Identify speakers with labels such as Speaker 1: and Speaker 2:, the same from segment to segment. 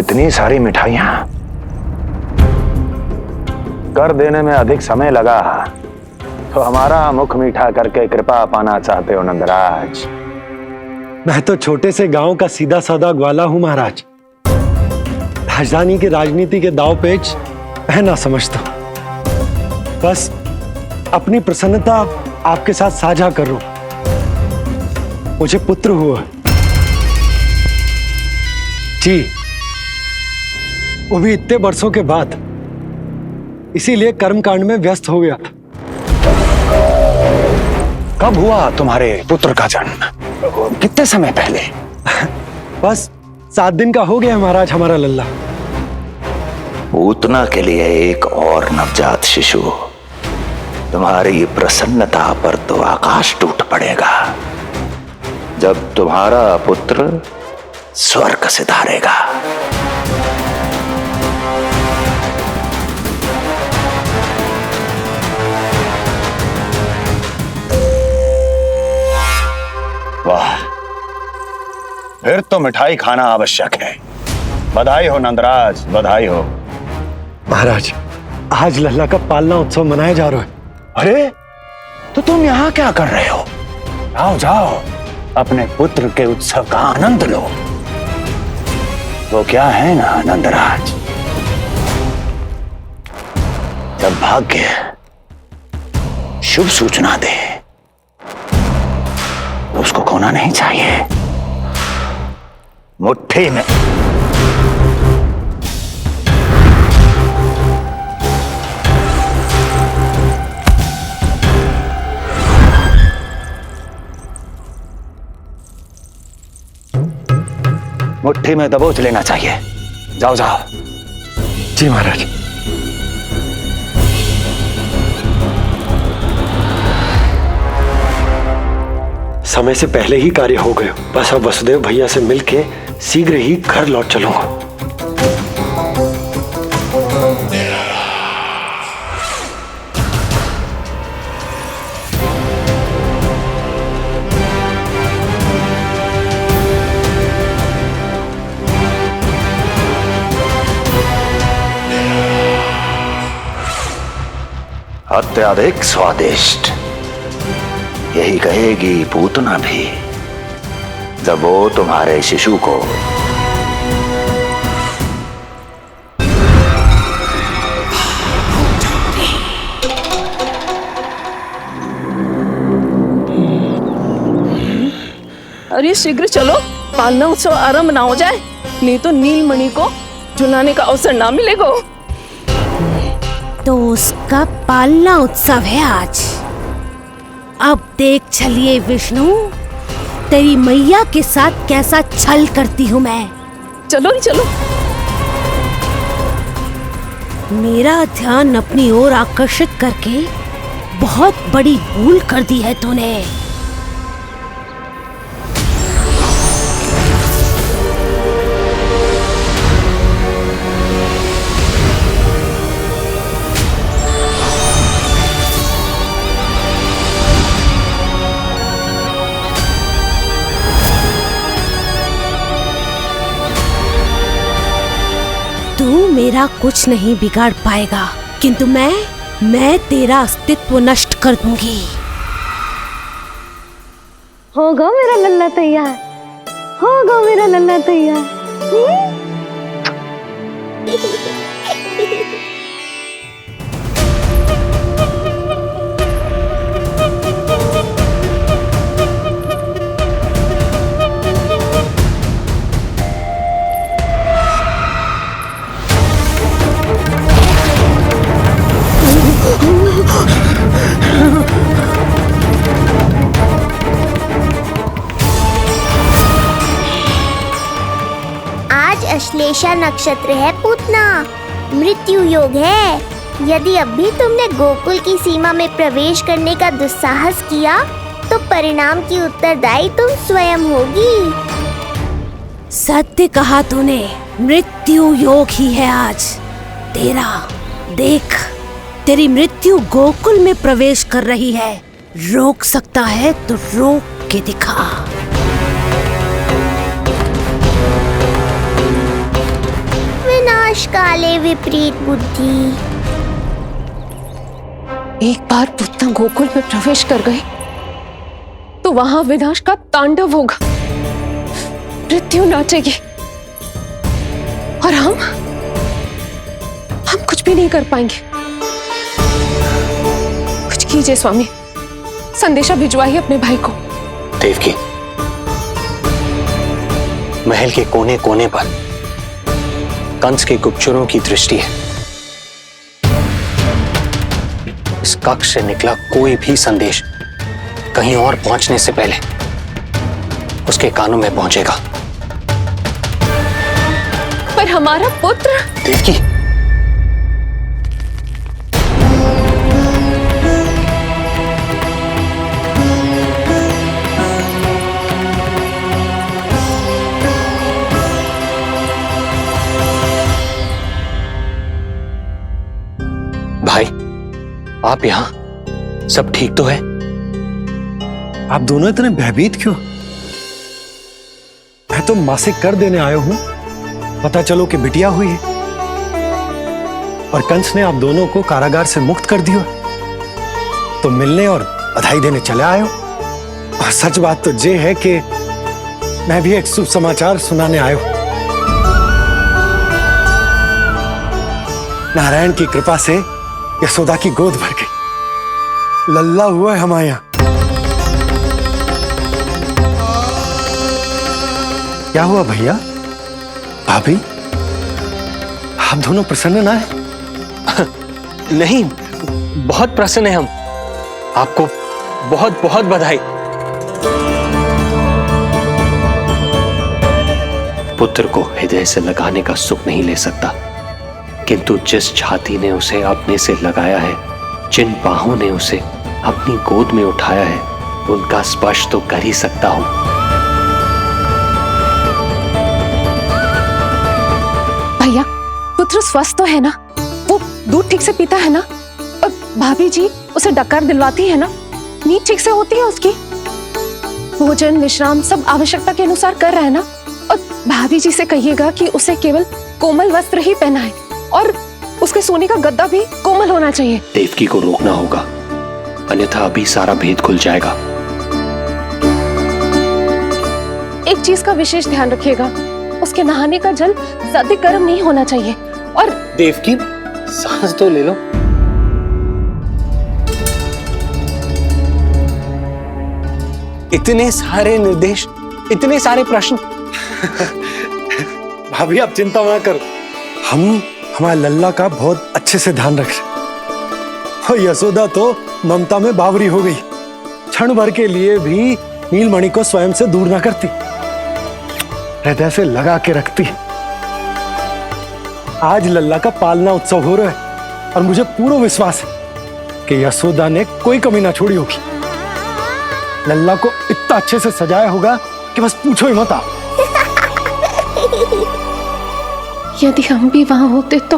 Speaker 1: इतनी सारी मिठाइयां कर देने में अधिक समय लगा तो हमारा मुख मीठा करके कृपा पाना चाहते हो नंदराज?
Speaker 2: मैं तो छोटे से गांव का सीधा साधा ग्वाला हूं महाराज। राजधानी की राजनीति के दाव पेच मैं ना समझता। बस अपनी प्रसन्नता आपके साथ साझा कर रहा हूं। मुझे पुत्र हुआ जी, वो भी इतने वर्षों के बाद, इसीलिए कर्मकांड में व्यस्त हो गया।
Speaker 1: कब हुआ तुम्हारे पुत्र का जन्म? कितने समय पहले?
Speaker 2: बस 7 दिन का हो गया महाराज हमारा लल्ला।
Speaker 1: पूतना के लिए एक और नवजात शिशु, तुम्हारी प्रसन्नता पर तो आकाश टूट पड़ेगा जब तुम्हारा पुत्र स्वर्ग सिधारेगा। वाह, फिर तो मिठाई खाना आवश्यक है। बधाई हो नंदराज, बधाई हो।
Speaker 2: महाराज, आज लल्ला का पालना उत्सव मनाया जा रहा है।
Speaker 1: अरे, तो तुम यहाँ क्या कर रहे हो? जाओ जाओ, अपने पुत्र के उत्सव का आनंद लो। वो क्या है ना नंदराज, जब भाग्य शुभ सूचना दे तो उसको खोना नहीं चाहिए। मुट्ठी में मुट्ठी में दबोच लेना चाहिए। जाओ जाओ।
Speaker 2: जी महाराज। समय से पहले ही कार्य हो गए। बस अब वसुदेव भैया से मिलके शीघ्र ही घर लौट चलूंगा।
Speaker 1: अत्यधिक स्वादिष्ट, यही कहेगी पूतना भी जब वो तुम्हारे शिशु को
Speaker 3: अरे शीघ्र चलो, पालना उत्सव आरंभ ना हो जाए, नहीं तो नीलमणि को झुलाने का अवसर ना मिलेगा।
Speaker 4: तो उसका पालना उत्सव है आज। अब देख चलिए विष्णु, तेरी मैया के साथ कैसा छल करती हूँ मैं।
Speaker 3: चलो चलो।
Speaker 4: मेरा ध्यान अपनी ओर आकर्षित करके बहुत बड़ी भूल कर दी है तूने। तू मेरा कुछ नहीं बिगाड़ पाएगा, किंतु मैं तेरा अस्तित्व नष्ट कर दूंगी।
Speaker 5: होगा मेरा लल्ला तैयार, होगा मेरा लल्ला तैयार।
Speaker 6: आज अश्लेषा नक्षत्र है पूतना, मृत्यु योग है। यदि अब भी तुमने गोकुल की सीमा में प्रवेश करने का दुस्साहस किया तो परिणाम की उत्तरदायी तुम स्वयं होगी।
Speaker 4: सत्य कहा तूने, मृत्यु योग ही है आज तेरा। देख, तेरी मृत्यु गोकुल में प्रवेश कर रही है। रोक सकता है तो रोक के दिखा।
Speaker 6: विनाश काले विपरीत बुद्धि।
Speaker 7: एक बार पुतना गोकुल में प्रवेश कर गए तो वहां विनाश का तांडव होगा, मृत्यु नाचेगी और हम कुछ भी नहीं कर पाएंगे। कुछ कीजिए स्वामी, संदेशा भिजवाइए अपने भाई को।
Speaker 8: देवकी, महल के कोने कोने पर कंस के गुप्तचरों की दृष्टि है। इस कक्ष से निकला कोई भी संदेश कहीं और पहुंचने से पहले उसके कानों में पहुंचेगा।
Speaker 7: पर हमारा पुत्र।
Speaker 8: देवकी, भाई, आप यहां सब ठीक तो है?
Speaker 2: आप दोनों इतने भयभीत क्यों? मैं तो मासिक कर देने आया हूं, पता चलो कि बिटिया हुई है और कंस ने आप दोनों को कारागार से मुक्त कर दिया, तो मिलने और बधाई देने चले आए हो। और सच बात तो ये है कि मैं भी एक शुभ समाचार सुनाने आया हूं। नारायण की कृपा से यशोदा की गोद भर गई, लल्ला हुआ है हमारे यहां। क्या हुआ भैया, भाभी, आप दोनों प्रसन्न ना है?
Speaker 8: नहीं, बहुत प्रसन्न है हम। आपको बहुत बहुत बधाई। पुत्र को हृदय से लगाने का सुख नहीं ले सकता, किंतु जिस छाती ने उसे अपने से लगाया है, जिन बाहों ने उसे अपनी गोद में उठाया है, उनका स्पर्श तो कर ही सकता हूं।
Speaker 7: भैया, पुत्र स्वस्थ तो है ना? वो दूध ठीक से पीता है ना? और भाभी जी उसे डकार दिलवाती है ना? नींद ठीक से होती है उसकी? भोजन विश्राम सब आवश्यकता के अनुसार कर रहा है ना? और भाभी जी से कहिएगा कि उसे केवल कोमल वस्त्र ही पहनाए और उसके सोने का गद्दा भी कोमल होना चाहिए।
Speaker 8: देवकी को रोकना होगा, अन्यथा अभी सारा भेद खुल जाएगा।
Speaker 7: एक चीज का विशेष ध्यान रखिएगा, उसके नहाने का जल ज्यादा गर्म नहीं होना चाहिए। और
Speaker 8: देवकी, सांस तो ले लो। इतने सारे निर्देश, इतने सारे प्रश्न।
Speaker 2: भाभी आप चिंता ना करो, हम हमारे लल्ला का बहुत अच्छे से ध्यान रख रहे। और यशोदा तो ममता में बावरी हो गई, क्षण भर के लिए भी नीलमणि को स्वयं से दूर ना करती, हृदय से लगा के रखती। आज लल्ला का पालना उत्सव हो रहा है और मुझे पूरा विश्वास है कि यशोदा ने कोई कमी ना छोड़ी होगी। लल्ला को इतना अच्छे से सजाया होगा कि बस पूछो ही मत।
Speaker 7: यदि हम भी वहां होते तो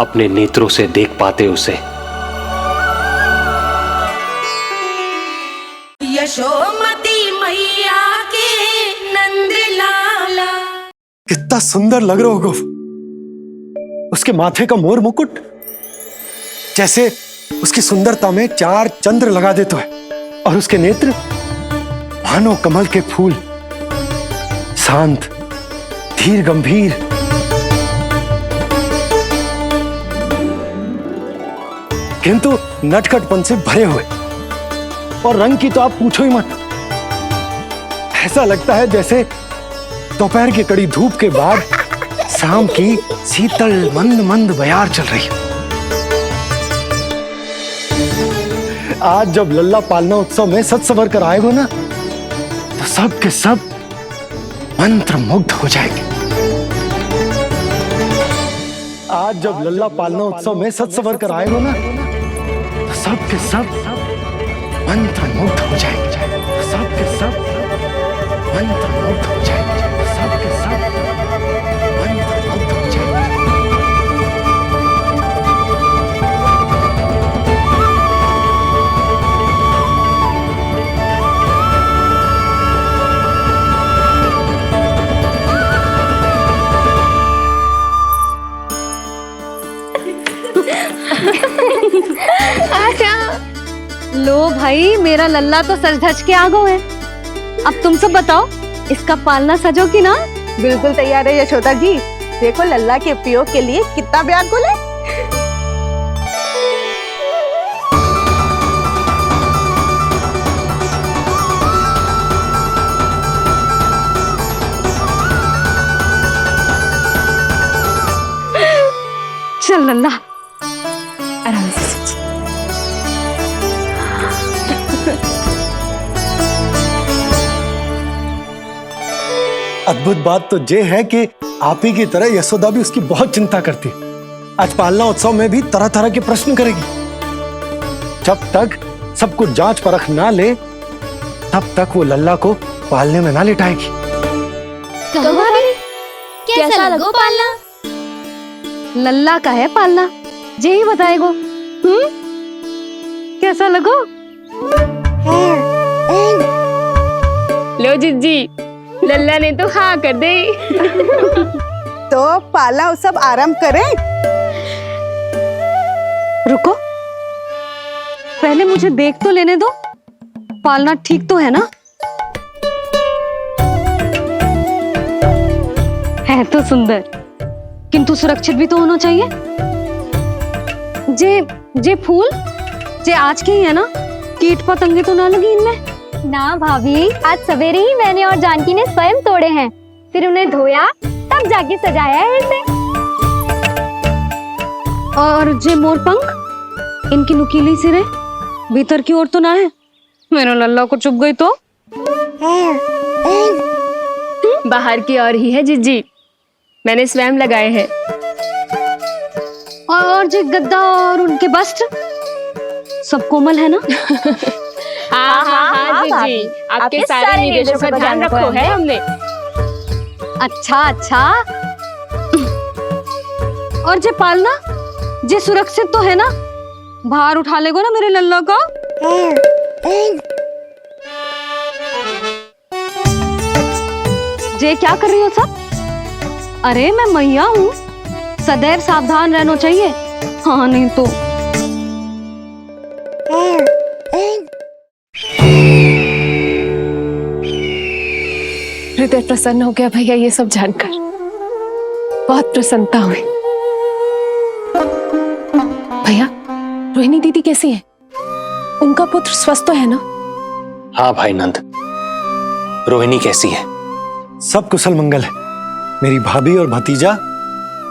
Speaker 8: अपने नेत्रों से देख पाते उसे।
Speaker 9: यशोमती मैया के नंद लाला।
Speaker 2: कितना सुंदर लग रहा होगा उसके माथे का मोर मुकुट, जैसे उसकी सुंदरता में 4 चंद्र लगा देते हैं। और उसके नेत्र मानो कमल के फूल, शांत, धीर, गंभीर। किंतु नटखटपन से भरे हुए। और रंग की तो आप पूछो ही मत, ऐसा लगता है जैसे दोपहर की कड़ी धूप के बाद शाम की शीतल मंद मंद बयार चल रही है। आज जब लल्ला पालना उत्सव में सज संवर कर आएगा ना, तो सब के सब मंत्र मुग्ध हो जाएंगे। आज जब लल्ला पालना उत्सव में सज संवर कर आएगा ना, तो सब के सब मंत्र मुग्ध हो जाएंगे। सब के सब मंत्र मुग्ध हो जाएंगे। सब के सब मंत्र मुग्ध हो जाएंगे।
Speaker 5: लो भाई, मेरा लल्ला तो सज धज के आ गो है। अब तुम सब बताओ, इसका पालना सजो कि ना?
Speaker 10: बिल्कुल तैयार है यशोदा जी। देखो लल्ला के उपयोग के लिए कितना व्याकुल है।
Speaker 5: चल लल्ला,
Speaker 7: आराम से सच।
Speaker 2: अद्भुत बात तो ये है कि आप ही की तरह यशोदा भी उसकी बहुत चिंता करती है। आज पालना उत्सव में भी तरह तरह के प्रश्न करेगी। जब तक सब कुछ जांच परख ना ले, तब तक वो लल्ला को पालने में ना लिटाएगी।
Speaker 6: तो भाभी कैसा लगो पालना?
Speaker 5: लल्ला का है पालना, जे ही बताएगो। कैसा लगो?
Speaker 3: लो जिज्जी, लल्ला ने तो हाँ कर दे।
Speaker 10: तो पालना उत्सव आरंभ करें।
Speaker 5: रुको, पहले मुझे देख तो लेने दो, पालना ठीक तो है ना? है तो सुंदर, किंतु सुरक्षित भी तो होना चाहिए। जे फूल जे आज के ही है ना, कीट पतंगे तो ना लगी इनमें?
Speaker 6: ना भाभी, आज सवेरे ही मैंने और जानकी ने स्वयं तोड़े हैं, फिर उन्हें धोया, तब जाके सजाया है इसे।
Speaker 5: और जे मोर पंख, इनकी नुकीली सिरे भीतर की ओर तो ना है? मेरा लल्ला को चुभ गई तो?
Speaker 3: बाहर की ओर ही है जिज्जी, मैंने स्वयं लगाए हैं।
Speaker 5: और जे गद्दा और उनके वस्त्र सब कोमल है ना?
Speaker 3: हाँ जिज्जी, आपके सारे निर्देशों का ध्यान रखो है हमने।
Speaker 5: अच्छा। और जे पालना, जे सुरक्षित तो है ना? बाहर उठा लेगो ना मेरे लल्ला को? जे क्या कर रही हो सब? अरे मैं मैया हूँ, सदैव सावधान रहना चाहिए। हाँ नहीं तो।
Speaker 7: हृदय प्रसन्न हो गया भैया ये सब जानकर, बहुत प्रसन्नता हुई। भैया, रोहिणी दीदी कैसी है? उनका पुत्र स्वस्थ तो है ना?
Speaker 8: हाँ भाई नंद, रोहिणी कैसी है?
Speaker 2: सब कुशल मंगल है। मेरी भाभी और भतीजा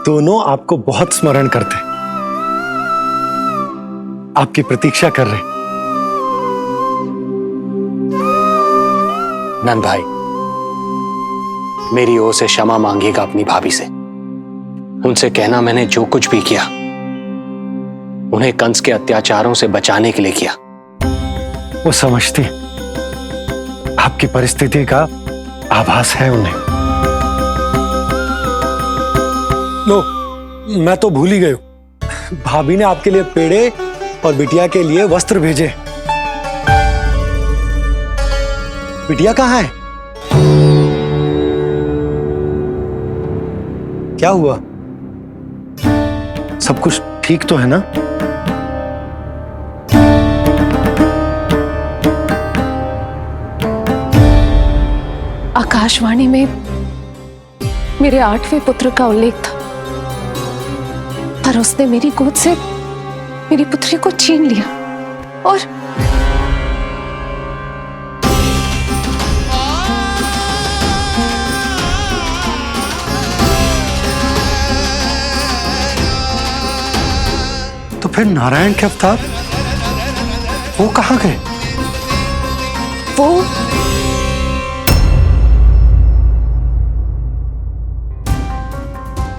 Speaker 2: दोनों आपको बहुत स्मरण करते हैं, आपकी प्रतीक्षा कर रहे।
Speaker 8: नंद भाई, मेरी ओर से क्षमा मांगिएगा अपनी भाभी से। उनसे कहना मैंने जो कुछ भी किया, उन्हें कंस के अत्याचारों से बचाने के लिए किया।
Speaker 2: वो समझती, आपकी परिस्थिति का आभास है उन्हें। लो, मैं तो भूल ही गई हूं, भाभी ने आपके लिए पेड़े और बिटिया के लिए वस्त्र भेजे। बिटिया कहाँ है? क्या हुआ? सब कुछ ठीक तो है ना?
Speaker 7: आकाशवाणी में मेरे 8वें पुत्र का उल्लेख था, पर उसने मेरी गोद से मेरी पुत्री को छीन लिया और
Speaker 2: तो फिर नारायण के अवतार वो कहाँ गए?
Speaker 7: वो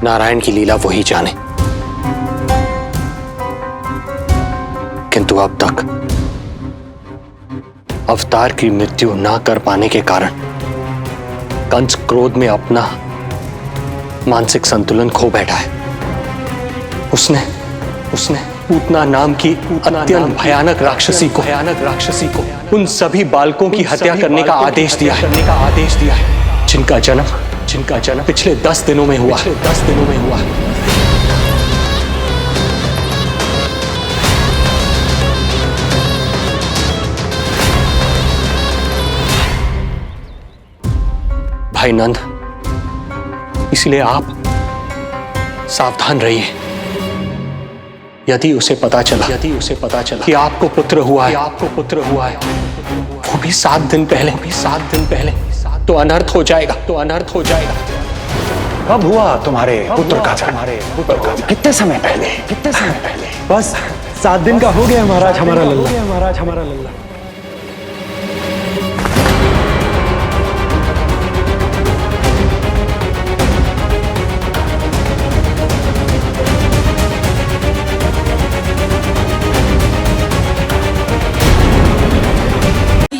Speaker 8: नारायण की लीला वही जाने, किंतु अब तक अवतार की मृत्यु ना कर पाने के कारण कंस क्रोध में अपना मानसिक संतुलन खो बैठा है। उसने पूतना नाम की अत्यंत भयानक राक्षसी को उन सभी बालकों की हत्या करने का आदेश दिया है, जिनका जन्म पिछले 10 दिनों में हुआ। भाई नंद, इसलिए आप सावधान रहिए। यदि उसे पता चला कि आपको पुत्र हुआ है, वो भी 7 दिन पहले, तो अनर्थ हो जाएगा।
Speaker 1: कब हुआ तुम्हारे पुत्र का जन्म? कितने समय पहले?
Speaker 2: बस 7 दिन का हो गया महाराज हमारा लल्ला।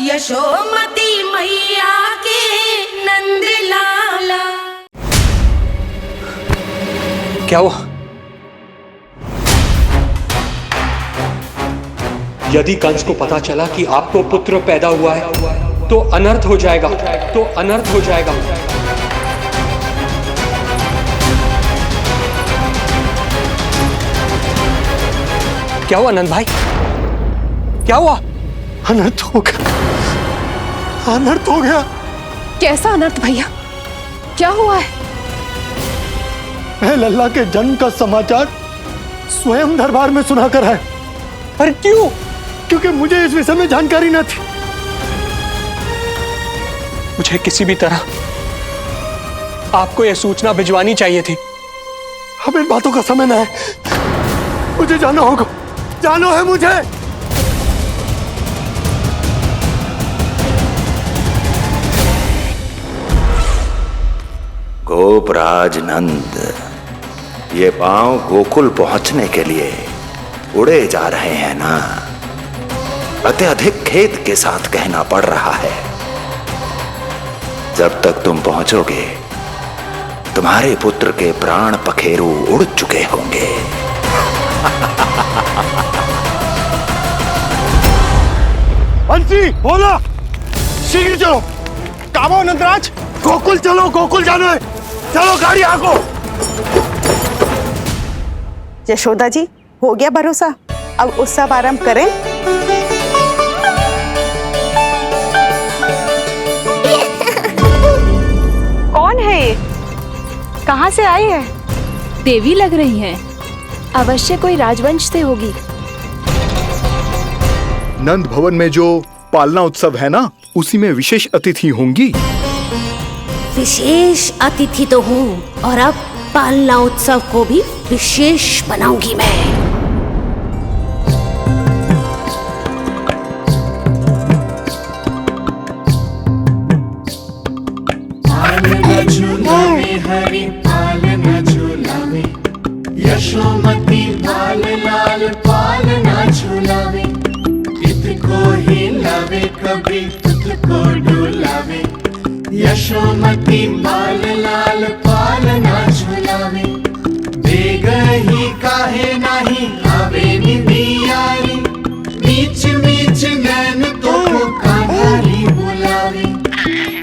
Speaker 9: यशोमती मैया के नंद लाला।
Speaker 8: क्या हुआ? यदि कंस को पता चला कि आपको पुत्र पैदा हुआ है तो अनर्थ हो जाएगा। क्या हुआ नंद भाई? क्या हुआ?
Speaker 2: अनर्थ हो गया।
Speaker 7: कैसा अनर्थ भैया? क्या हुआ है?
Speaker 2: मैं लल्ला के जन्म का समाचार स्वयं दरबार में सुनाकर है।
Speaker 8: अरे क्यों?
Speaker 2: क्योंकि मुझे इस विषय में जानकारी न थी।
Speaker 8: मुझे किसी भी तरह आपको यह सूचना भिजवानी चाहिए थी।
Speaker 2: अब इन बातों का समय न है, मुझे जाना होगा। जानो है मुझे।
Speaker 1: गोपराज नंद, ये पांव गोकुल पहुंचने के लिए उड़े जा रहे हैं ना? अत्यधिक खेद के साथ कहना पड़ रहा है, जब तक तुम पहुंचोगे तुम्हारे पुत्र के प्राण पखेरु उड़ चुके होंगे।
Speaker 2: बंसी बोला, शीघ्र चलो। काबो नंदराज, गोकुल चलो, गोकुल जानो है। चलो गाड़ी आगो।
Speaker 10: यशोदा जी, हो गया भरोसा, अब उत्सव आरंभ करें। कौन है ये? कहाँ से आई है?
Speaker 3: देवी लग रही हैं। अवश्य कोई राजवंश से होगी।
Speaker 11: नंद भवन में जो पालना उत्सव है ना, उसी में विशेष अतिथि होंगी।
Speaker 4: विशेष अतिथि तो हूँ, और अब पालना उत्सव को भी विशेष बनाऊंगी मैं।
Speaker 12: हरि पालना झूलावे, यशोमती बाल लाल पालना झूलावे। इतको हिलावे कभी तुझको डुलावे, यशोमती बाल लाल पालना झूलावे। बेग ही काहे नाही आवे निदियारी, मीच मीच नैन तो कान्हारी बुलावे।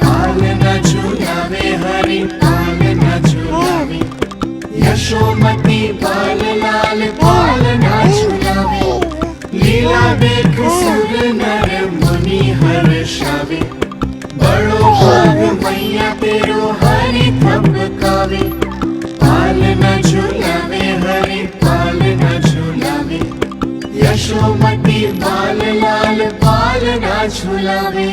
Speaker 12: पालना झूलावे हरि पालना झूलावे, यशोमती बाल लाल पालना झूलावे। लीला देख सुर नर मुनि हर्षावे, बड़ो भाग मैया तेरो हरि थपकावे। पालना झूलावे हरि पालना झूलावे, यशोमती बाल लाल पालना झूलावे।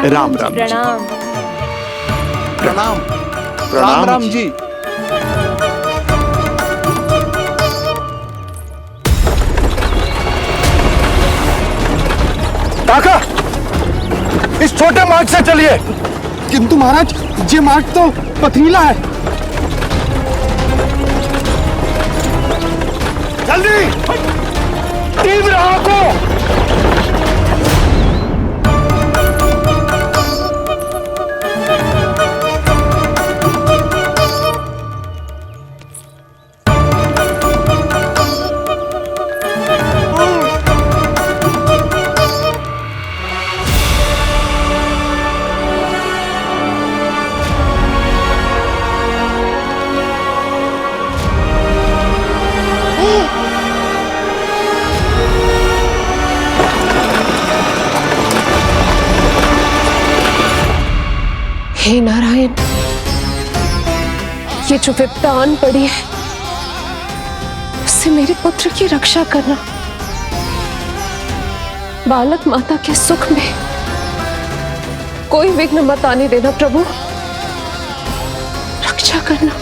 Speaker 11: राम राम जी।
Speaker 3: प्रणाम।
Speaker 11: प्रणाम राम जी।
Speaker 2: काका, इस छोटे मार्ग से चलिए। किंतु महाराज, ये मार्ग तो पथरीला है। जल्दी तीव्र आंखों।
Speaker 7: हे नारायण, ये जो विपदा आन पड़ी है उससे मेरे पुत्र की रक्षा करना। बालक माता के सुख में कोई विघ्न मत आने देना प्रभु, रक्षा करना।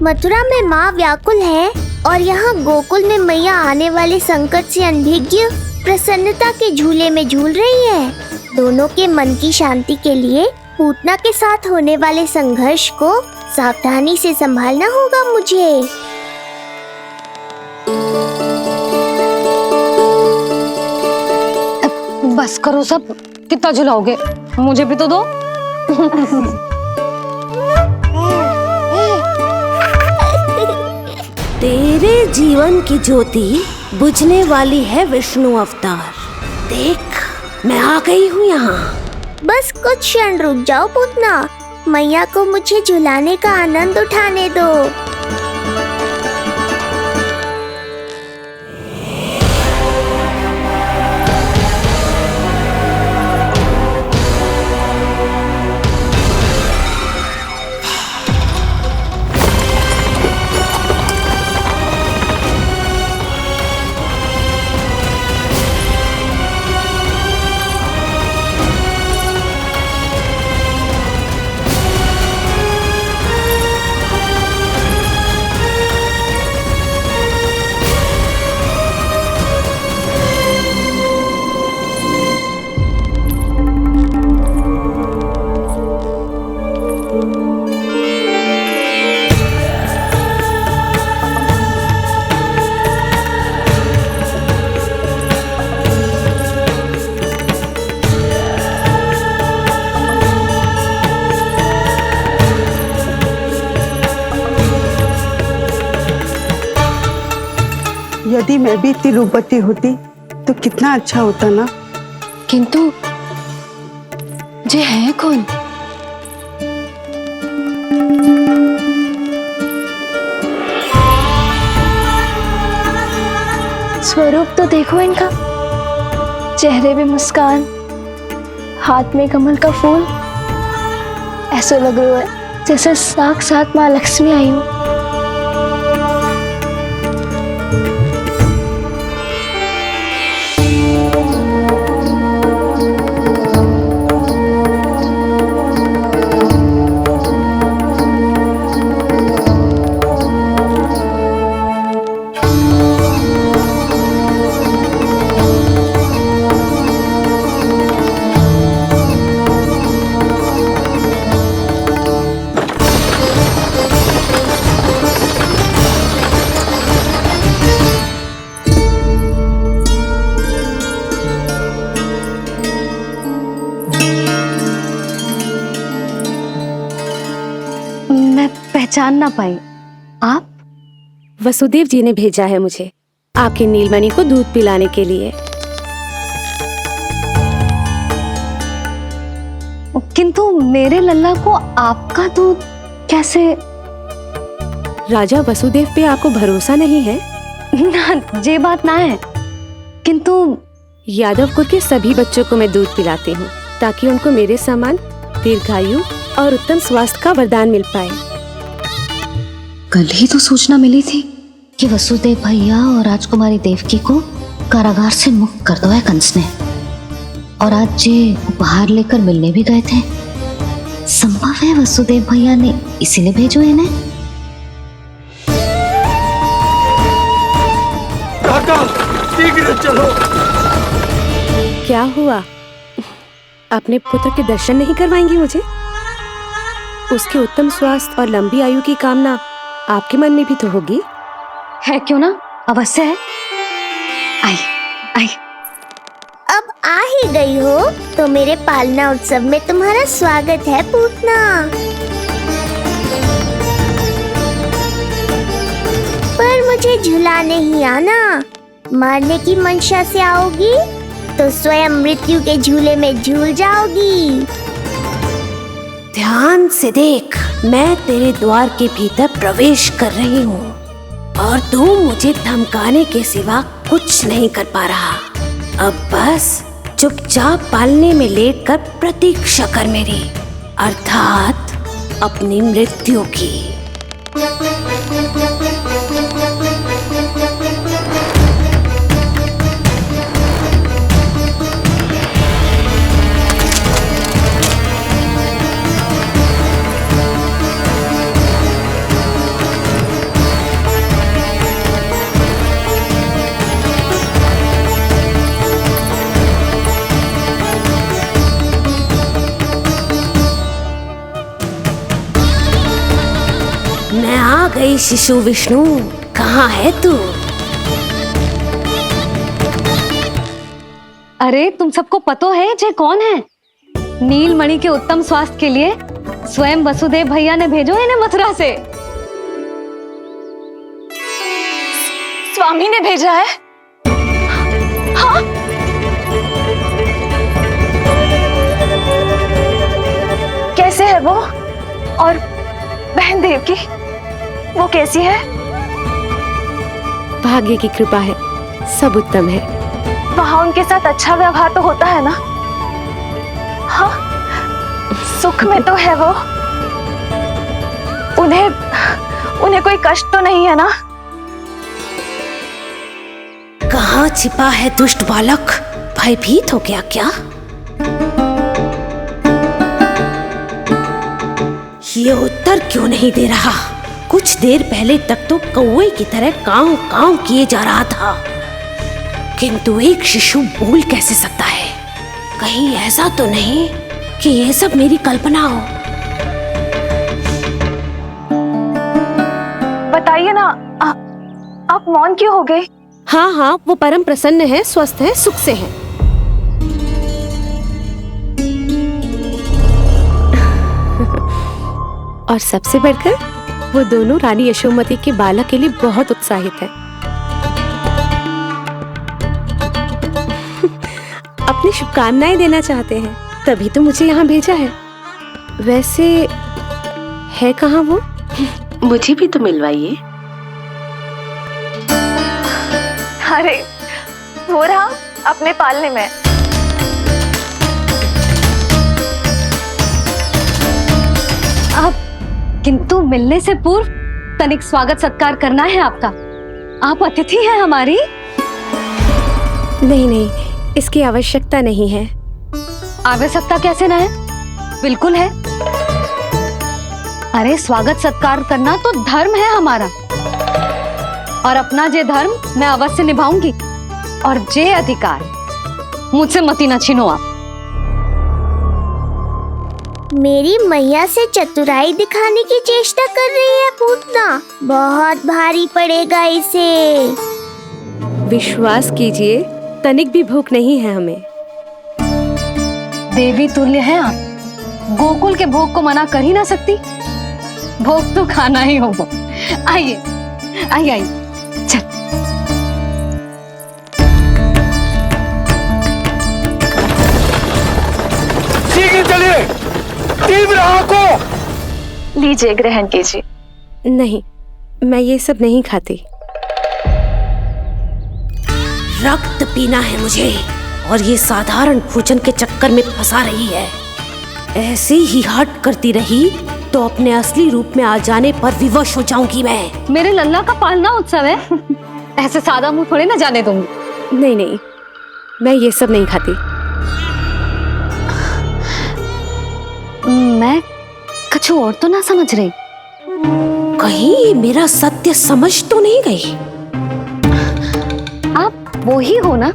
Speaker 6: मथुरा में माँ व्याकुल है और यहाँ गोकुल में मैया आने वाले संकट से अनभिज्ञ प्रसन्नता के झूले में झूल रही है। दोनों के मन की शांति के लिए पूतना के साथ होने वाले संघर्ष को सावधानी से संभालना होगा मुझे।
Speaker 5: बस करो सब, कितना झुलाओगे, मुझे भी तो दो।
Speaker 4: तेरे जीवन की ज्योति बुझने वाली है विष्णु अवतार। देख, मैं आ गई हूँ यहाँ।
Speaker 6: बस कुछ क्षण रुक जाओ पूतना, मैया को मुझे झुलाने का आनंद उठाने दो।
Speaker 10: यदि मैं भी इतनी रूपवती होती तो कितना अच्छा होता ना।
Speaker 7: किंतु जे है कौन?
Speaker 13: स्वरूप तो देखो इनका, चेहरे पे मुस्कान, हाथ में कमल का फूल। ऐसा लग रहा है जैसे साक्षात माँ लक्ष्मी आई हो।
Speaker 5: पहचान ना पाई। आप?
Speaker 4: वसुदेव जी ने भेजा है मुझे आपके नीलमणि को दूध पिलाने के लिए।
Speaker 5: किंतु मेरे लल्ला को आपका दूध कैसे?
Speaker 4: राजा वसुदेव पे आपको भरोसा नहीं है
Speaker 5: ना, ये बात ना है। किंतु
Speaker 4: यादव कुल के सभी बच्चों को मैं दूध पिलाती हूँ ताकि उनको मेरे समान दीर्घायु और उत्तम स्वास्थ्य का वरदान मिल पाए।
Speaker 14: कल ही तो सूचना मिली थी कि वसुदेव भैया और राजकुमारी देवकी को कारागार से मुक्त कर दो है कंस ने, और आज ये उपहार लेकर मिलने भी गए थे। संभव है वसुदेव भैया ने इसीलिए भेजो इन्हें।
Speaker 2: काका, शीघ्र चलो।
Speaker 4: क्या हुआ? अपने पुत्र के दर्शन नहीं करवाएंगी मुझे? उसके उत्तम स्वास्थ्य और लंबी आयु की कामना आपके मन में भी तो होगी।
Speaker 5: है क्यों ना, अवश्य है। आई आई।
Speaker 6: अब आ ही गई हो तो मेरे पालना उत्सव में तुम्हारा स्वागत है पूतना। पर मुझे झुलाने ही आना, मारने की मंशा से आओगी तो स्वयं मृत्यु के झूले में झूल जाओगी।
Speaker 4: ध्यान से देख, मैं तेरे द्वार के भीतर प्रवेश कर रही हूँ और तू मुझे धमकाने के सिवा कुछ नहीं कर पा रहा। अब बस चुपचाप पालने में लेटकर प्रतीक्षा कर मेरी, अर्थात अपनी मृत्यु की। मैं आ गई शिशु विष्णु, कहाँ है तू?
Speaker 5: अरे तुम सबको पता है जे कौन है? नीलमणि के उत्तम स्वास्थ्य के लिए स्वयं वसुदेव भैया ने भेजो इन्हें मथुरा से।
Speaker 13: स्वामी ने भेजा है? हाँ? कैसे है वो? और बहन देवकी, वो कैसी है?
Speaker 5: भाग्य की कृपा है, सब उत्तम है।
Speaker 13: वहां उनके साथ अच्छा व्यवहार तो होता है ना? हाँ, सुख में तो है वो। उन्हें कोई कष्ट तो नहीं है ना?
Speaker 4: कहाँ छिपा है दुष्ट बालक? भयभीत हो गया क्या? ये उत्तर क्यों नहीं दे रहा? कुछ देर पहले तक तो कौवे की तरह कांव कांव किए जा रहा था, किंतु एक शिशु बोल कैसे सकता है? कहीं ऐसा तो नहीं कि ये सब मेरी कल्पना हो?
Speaker 13: बताइए ना, आप मौन क्यों हो गए?
Speaker 5: हाँ हाँ, वो परम प्रसन्न है, स्वस्थ है, सुख से है। और सबसे बढ़कर वो दोनों रानी यशोमती के बालक के लिए बहुत उत्साहित है। अपनी शुभकामनाएं देना चाहते हैं, तभी तो मुझे यहाँ भेजा है। वैसे है कहाँ वो?
Speaker 15: मुझे भी तो मिलवाइए।
Speaker 13: अरे वो रहा अपने पालने में।
Speaker 5: किंतु मिलने से पूर्व तनिक स्वागत सत्कार करना है आपका। आप अतिथि हैं हमारी। नहीं नहीं, इसकी आवश्यकता नहीं है। आवश्यकता कैसे ना है? बिल्कुल है। अरे स्वागत सत्कार करना तो धर्म है हमारा, और अपना जे धर्म मैं अवश्य निभाऊंगी, और जे अधिकार मुझसे मती न छीनो आप।
Speaker 6: मेरी मैया से चतुराई दिखाने की चेष्टा कर रही है पूतना। बहुत भारी पड़ेगा इसे।
Speaker 5: विश्वास कीजिए, तनिक भी भूख नहीं है हमें। देवी तुल्य हैं आप, गोकुल के भोग को मना कर ही ना सकती। भोग तो खाना ही होगा। आइए आइए आइए, चल।
Speaker 12: शीघ्र चलिए, तीव्र को
Speaker 13: लीजिए, ग्रहण कीजिए।
Speaker 5: नहीं, मैं ये सब नहीं खाती।
Speaker 4: रक्त पीना है मुझे, और ये साधारण भोजन के चक्कर में फंसा रही है। ऐसे ही हट करती रही तो अपने असली रूप में आ जाने पर विवश हो जाऊंगी मैं।
Speaker 5: मेरे लल्ला का पालना उत्सव है, ऐसे सादा मुंह थोड़े ना जाने दूंगी। नहीं नहीं, मैं ये सब नहीं खाती। मैं कुछ और तो ना समझ रही।
Speaker 4: कहीं ये मेरा सत्य समझ तो नहीं गई?
Speaker 5: आप वो ही हो ना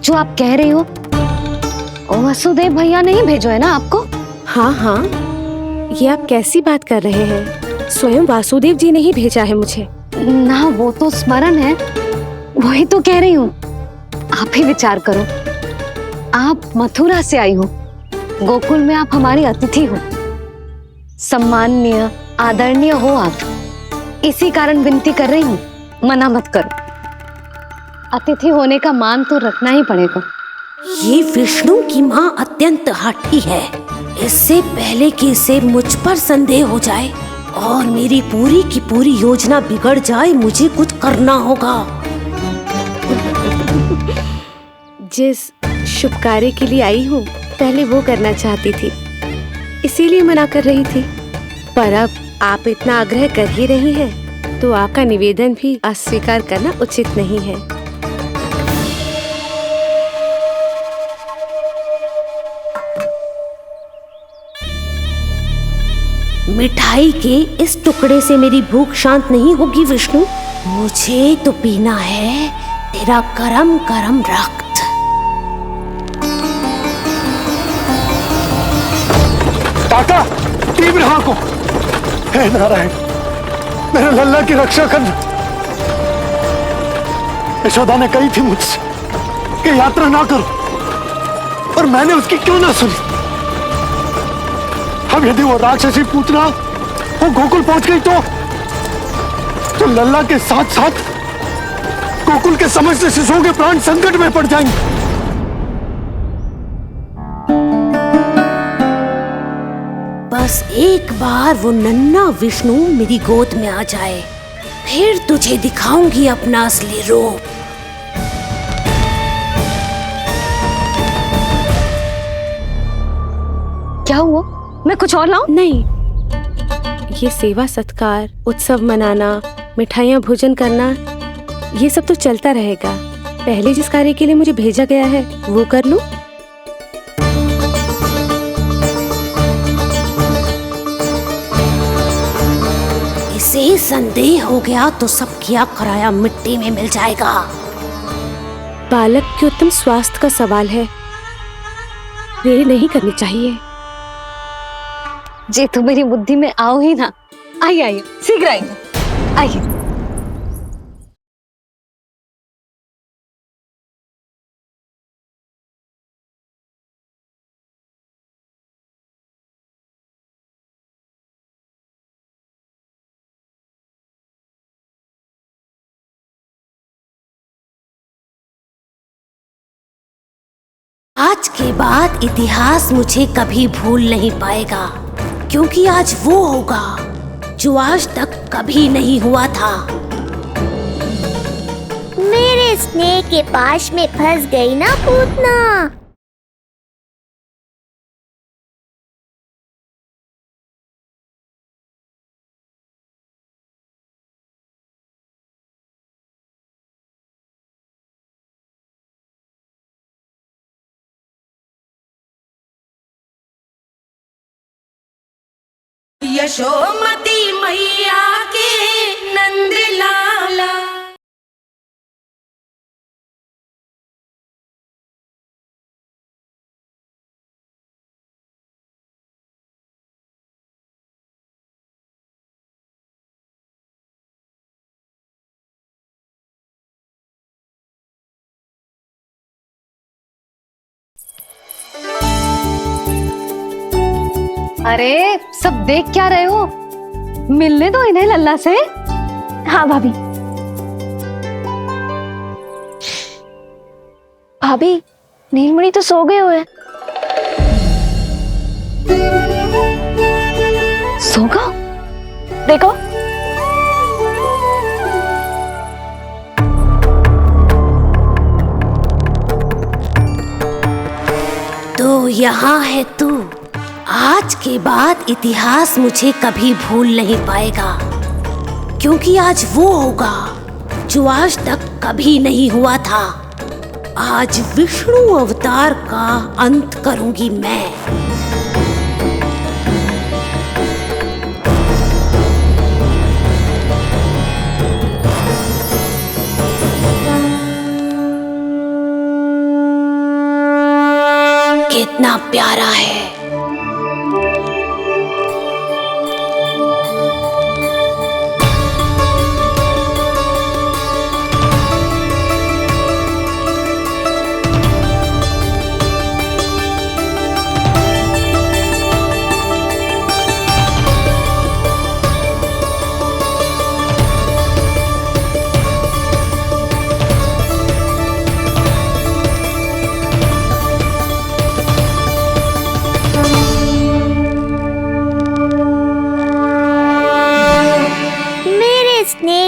Speaker 5: जो आप कह रही हो? वसुदेव भैया ने ही भेजो है ना आपको? हाँ हाँ, ये आप कैसी बात कर रहे हैं? स्वयं वासुदेव जी ने ही भेजा है मुझे ना। वो तो स्मरण है, वही तो कह रही हूँ। आप ही विचार करो, आप मथुरा से आई हो, गोकुल में आप हमारी अतिथि हो, सम्माननीय आदरणीय हो आप। इसी कारण विनती कर रही हूँ, मना मत करो। अतिथि होने का मान तो रखना ही पड़ेगा।
Speaker 4: ये विष्णु की माँ अत्यंत हठी है। इससे पहले कि इसे मुझ पर संदेह हो जाए और मेरी पूरी की पूरी योजना बिगड़ जाए, मुझे कुछ करना होगा।
Speaker 5: जिस शुभ कार्य के लिए आई हूँ, पहले वो करना चाहती थी, इसीलिए मना कर रही थी। पर अब आप इतना आग्रह कर ही रही हैं, तो आपका निवेदन भी अस्वीकार करना उचित नहीं है।
Speaker 4: मिठाई के इस टुकड़े से मेरी भूख शांत नहीं होगी विष्णु। मुझे तो पीना है तेरा गरम गरम रक्त।
Speaker 2: काका, तीव्र हाँ को। हे नारायण, मेरे लल्ला की रक्षा करना। यशोदा ने कही थी मुझसे कि यात्रा ना करो, और मैंने उसकी क्यों ना सुनी। अब यदि वो राक्षसी पूतना वो गोकुल पहुंच गई तो लल्ला के साथ साथ गोकुल के समस्त शिशुओं के प्राण संकट में पड़ जाएंगे।
Speaker 4: बस एक बार वो नन्हा विष्णु मेरी गोद में आ जाए, फिर तुझे दिखाऊंगी अपना असली रूप।
Speaker 5: क्या हुआ? मैं कुछ और लाऊं?
Speaker 4: नहीं,
Speaker 5: ये सेवा सत्कार, उत्सव मनाना, मिठाइयाँ भोजन करना, ये सब तो चलता रहेगा। पहले जिस कार्य के लिए मुझे भेजा गया है वो कर लूं।
Speaker 4: इसे संदेह हो गया तो सब किया कराया मिट्टी में मिल जाएगा।
Speaker 5: बालक के उत्तम स्वास्थ्य का सवाल है, देरी नहीं करनी चाहिए।
Speaker 13: जे तो मेरी बुद्धि में आओ ही ना। आइए आइए, शीघ्र आइए, आइए।
Speaker 4: आज के बाद इतिहास मुझे कभी भूल नहीं पाएगा, क्योंकि आज वो होगा जो आज तक कभी नहीं हुआ था।
Speaker 6: मेरे स्नेह के पाश में फंस गई ना पूतना।
Speaker 9: यशोमती मैया के नंद लाला।
Speaker 13: अरे सब देख क्या रहे हो? मिलने दो इन्हें लल्ला से।
Speaker 14: हाँ भाभी। भाभी, नीलमणि तो सो गए हुए।
Speaker 13: सो गो?
Speaker 14: देखो।
Speaker 4: तो यहाँ है तू। आज के बाद इतिहास मुझे कभी भूल नहीं पाएगा, क्योंकि आज वो होगा जो आज तक कभी नहीं हुआ था। आज विष्णु अवतार का अंत करूंगी मैं। कितना प्यारा है।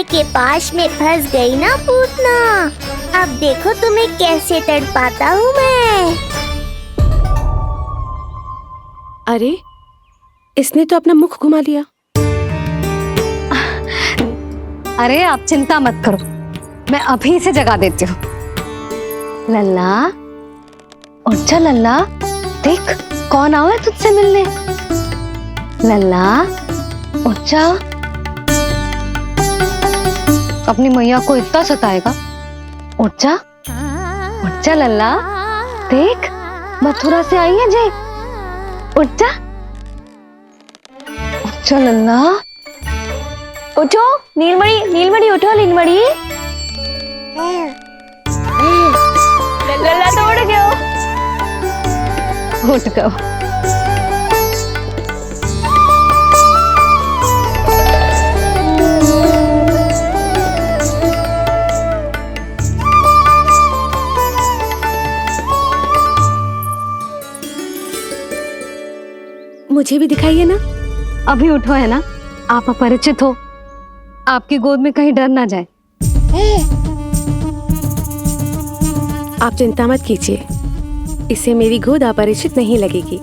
Speaker 6: के पाश में फंस गई ना पूतना। अब देखो तुम्हें कैसे तड़पाता हूँ मैं।
Speaker 5: अरे, इसने तो अपना मुख घुमा लिया।
Speaker 14: अरे आप चिंता मत करो, मैं अभी से जगा देती हूँ। लल्ला, उठ जा लल्ला, देख कौन आया है तुझसे मिलने। लल्ला, उठ जा। अपनी मैया को इतना सताएगा। उठ जा लल्ला, देख मथुरा से आई है जय। उठ जा लल्ला।
Speaker 13: उठो नीलमणि, नीलमणि उठो नीलमणि। लल्ला तो उठ गयो।
Speaker 14: उठ गयो।
Speaker 5: मुझे भी दिखाइए ना।
Speaker 14: अभी उठो है ना, आप अपरिचित हो, आपकी गोद में कहीं डर ना जाए।
Speaker 5: आप चिंता मत कीजिए, इसे मेरी गोद अपरिचित नहीं लगेगी।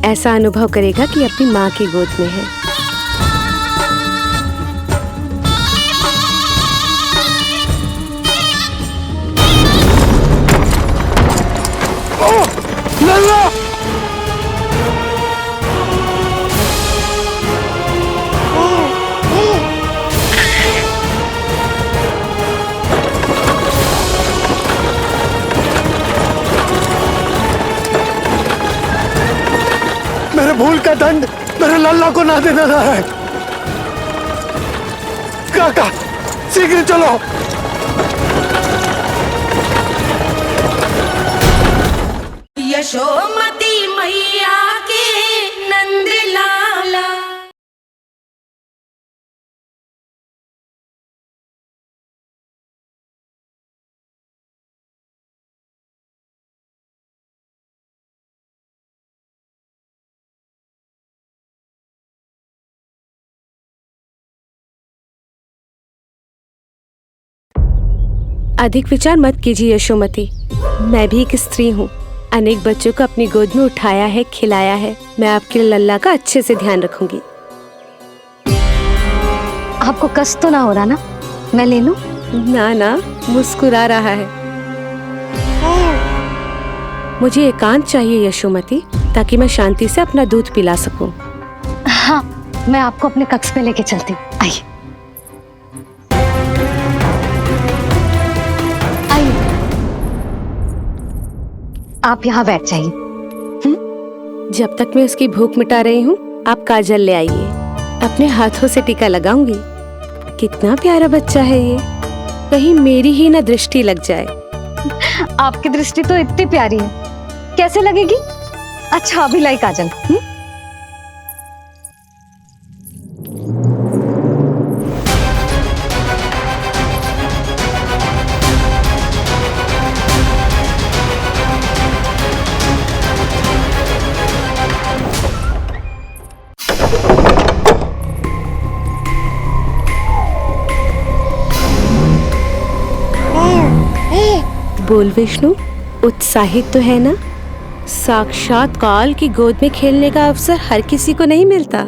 Speaker 5: ऐसा अनुभव करेगा कि अपनी माँ की गोद में है।
Speaker 2: मेरे भूल का दंड मेरे लल्ला को ना देना रहा है। काका, शीघ्र चलो।
Speaker 9: यशोमती मैया के नंद लाला।
Speaker 5: अधिक विचार मत कीजिए यशोमती, मैं भी एक स्त्री हूँ। अनेक बच्चों को अपनी गोद में उठाया है, खिलाया है। मैं आपके लल्ला का अच्छे से ध्यान रखूंगी।
Speaker 14: आपको कष्ट तो ना हो रहा ना? मैं ले लूं?
Speaker 5: ना ना, मुस्कुरा रहा है। मुझे एकांत चाहिए यशोमती, ताकि मैं शांति से अपना दूध पिला सकूं।
Speaker 14: हाँ, मैं आपको अपने कक्ष में लेके चलती हूँ। आइए। आप यहाँ बैठ जाइए।
Speaker 5: जब तक मैं उसकी भूख मिटा रही हूँ, आप काजल ले आइए। अपने हाथों से टीका लगाऊंगी। कितना प्यारा बच्चा है ये, कहीं मेरी ही ना दृष्टि लग जाए।
Speaker 14: आपकी दृष्टि तो इतनी प्यारी है, कैसे लगेगी? अच्छा अभी लाई काजल।
Speaker 5: बोल विष्णु, उत्साहित तो है ना? साक्षात काल की गोद में खेलने का अवसर हर किसी को नहीं मिलता।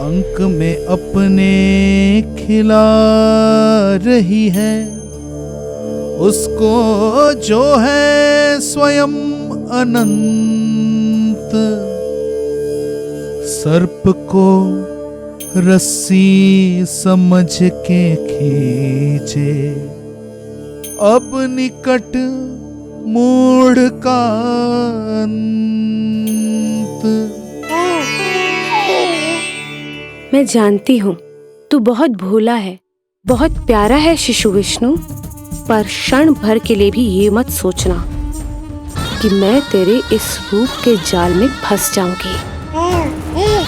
Speaker 16: अंक में अपने खिला रही है, उसको जो है स्वयं अनंत। सर्प को रस्सी समझ के खींचे, अब निकट मूढ़ का अंत।
Speaker 5: मैं जानती हूँ तू बहुत भोला है, बहुत प्यारा है शिशु विष्णु, पर क्षण भर के लिए भी ये मत सोचना कि मैं तेरे इस रूप के जाल में फंस जाऊंगी।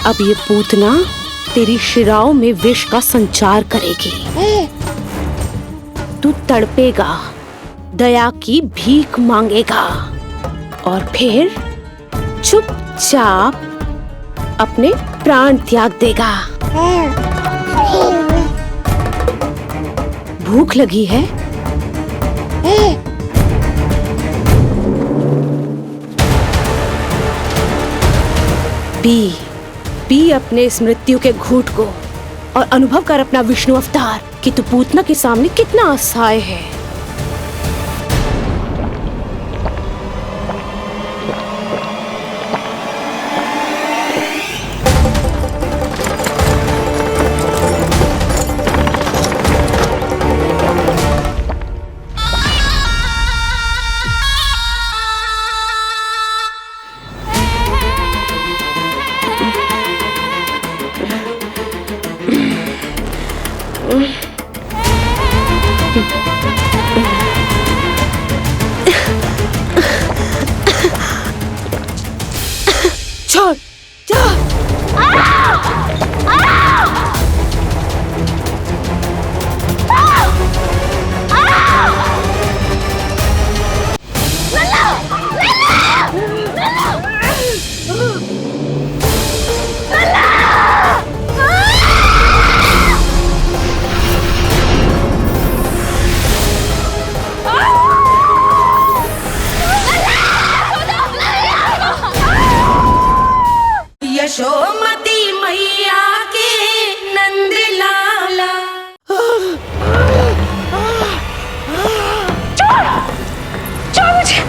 Speaker 5: अब ये पूतना तेरी शिराओं में विष का संचार करेगी। तू तड़पेगा, दया की भीख मांगेगा और फिर चुपचाप
Speaker 4: अपने प्राण त्याग देगा। भूख लगी है? पी अपने इस मृत्यु के घूंट को और अनुभव कर अपना विष्णु अवतार कि तू पूतना के सामने कितना असहाय है। छोड़
Speaker 9: यशोमती मैया के नंद लाला।
Speaker 7: छोड़ मुझे।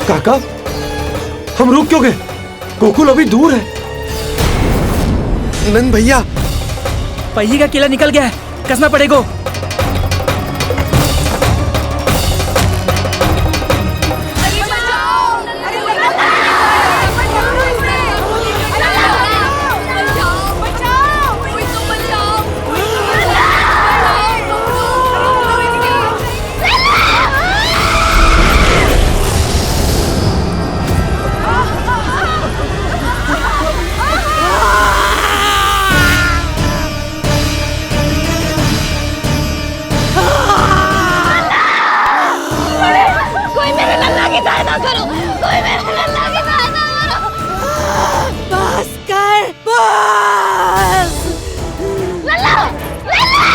Speaker 2: काका, हम रुक क्यों गए? गोकुल अभी दूर है।
Speaker 12: नंद भैया, पहिए का किला निकल गया है, कसना पड़ेगा।
Speaker 9: बस कर, बस। लल्ला, लल्ला।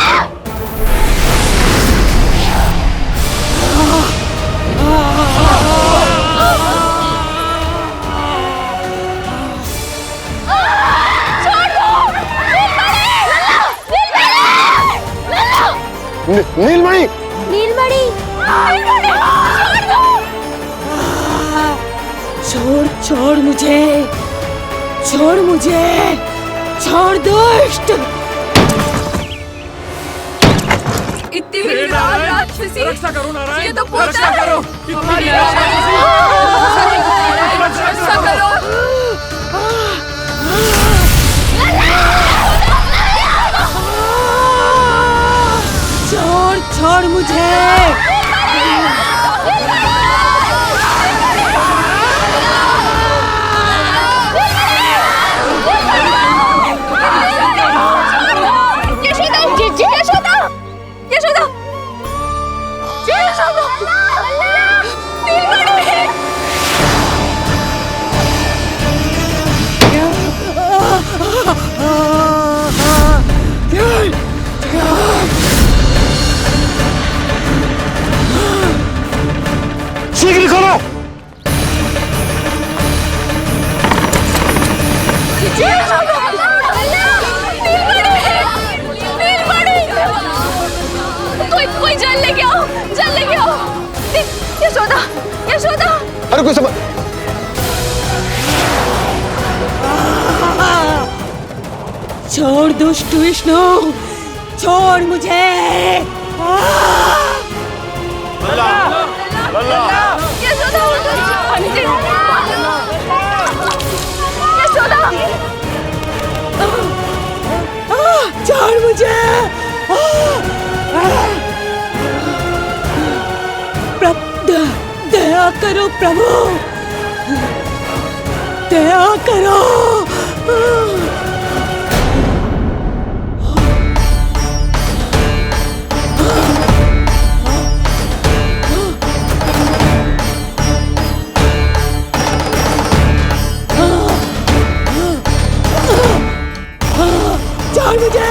Speaker 2: नीलमणि,
Speaker 6: नीलमणि,
Speaker 3: छोड़ छोड़ मुझे, छोड़ मुझे, छोड़ दुष्ट।
Speaker 9: इतनी भी राक्षसी,
Speaker 12: रक्षा करो नारायण,
Speaker 9: ये तो पोता
Speaker 12: रक्षा
Speaker 9: है।
Speaker 12: करो।
Speaker 9: हमारी रक्षा करो।
Speaker 3: छोड़ छोड़ मुझे।
Speaker 9: जल लेके आओ, जल लेके आओ। यशोदा, यशोदा।
Speaker 17: अरे कोई समझ।
Speaker 4: छोड़ दुष्ट विष्णु, छोड़ मुझे। छोड़ मुझे। दया करो प्रभु, दया करो। छोड़ मुझे।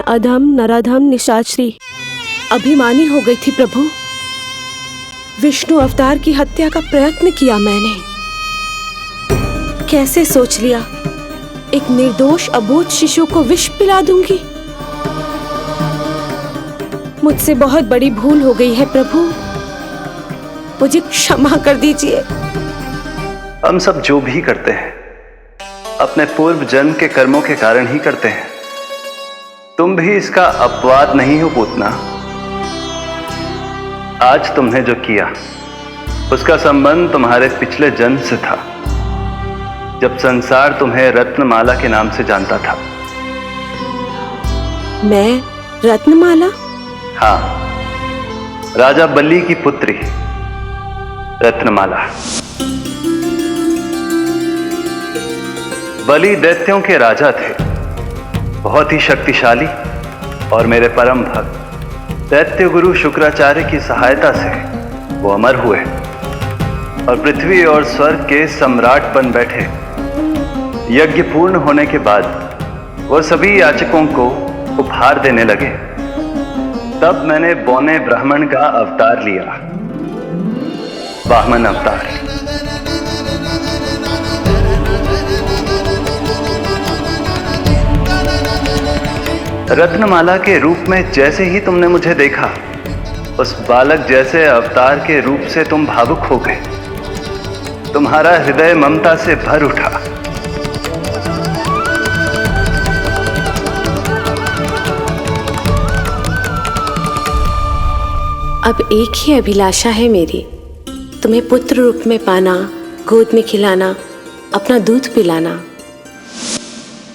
Speaker 4: अधम नराधम निशाचरी अभिमानी हो गई थी प्रभु। विष्णु अवतार की हत्या का प्रयत्न किया मैंने। कैसे सोच लिया एक निर्दोष अबोध शिशु को विष पिला दूंगी। मुझसे बहुत बड़ी भूल हो गई है प्रभु, मुझे क्षमा कर दीजिए।
Speaker 18: हम सब जो भी करते हैं अपने पूर्व जन्म के कर्मों के कारण ही करते हैं। तुम भी इसका अपवाद नहीं हो पूतना। आज तुमने जो किया उसका संबंध तुम्हारे पिछले जन्म से था, जब संसार तुम्हें रत्नमाला के नाम से जानता था।
Speaker 4: मैं रत्नमाला?
Speaker 18: हाँ, राजा बलि की पुत्री रत्नमाला। बलि दैत्यों के राजा थे, बहुत ही शक्तिशाली, और मेरे परम भक्त दैत्य गुरु शुक्राचार्य की सहायता से वो अमर हुए और पृथ्वी और स्वर्ग के सम्राट बन बैठे। यज्ञ पूर्ण होने के बाद वो सभी याचकों को उपहार देने लगे। तब मैंने बौने ब्राह्मण का अवतार लिया, वामन अवतार। रत्नमाला के रूप में जैसे ही तुमने मुझे देखा, उस बालक जैसे अवतार के रूप से तुम भावुक हो गए। तुम्हारा हृदय ममता से भर उठा।
Speaker 4: अब एक ही अभिलाषा है मेरी, तुम्हें पुत्र रूप में पाना, गोद में खिलाना, अपना दूध पिलाना।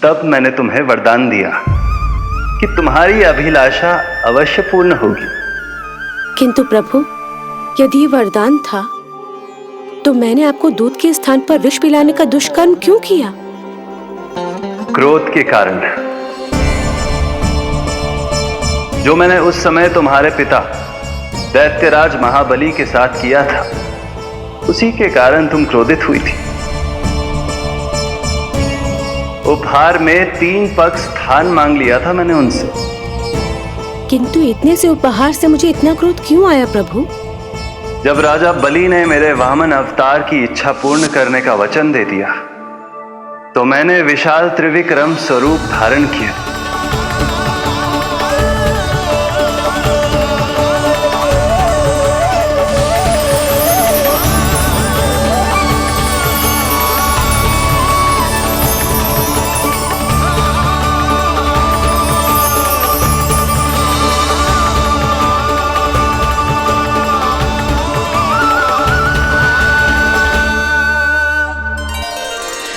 Speaker 18: तब मैंने तुम्हें वरदान दिया कि तुम्हारी अभिलाषा अवश्य पूर्ण होगी।
Speaker 4: किंतु प्रभु, यदि वरदान था तो मैंने आपको दूध के स्थान पर विष पिलाने का दुष्कर्म क्यों किया?
Speaker 18: क्रोध के कारण, जो मैंने उस समय तुम्हारे पिता दैत्यराज महाबली के साथ किया था, उसी के कारण तुम क्रोधित हुई थी। उपहार में 3 पग स्थान मांग लिया था मैंने उनसे।
Speaker 4: किंतु इतने से उपहार से मुझे इतना क्रोध क्यों आया प्रभु?
Speaker 18: जब राजा बलि ने मेरे वामन अवतार की इच्छा पूर्ण करने का वचन दे दिया तो मैंने विशाल त्रिविक्रम स्वरूप धारण किया।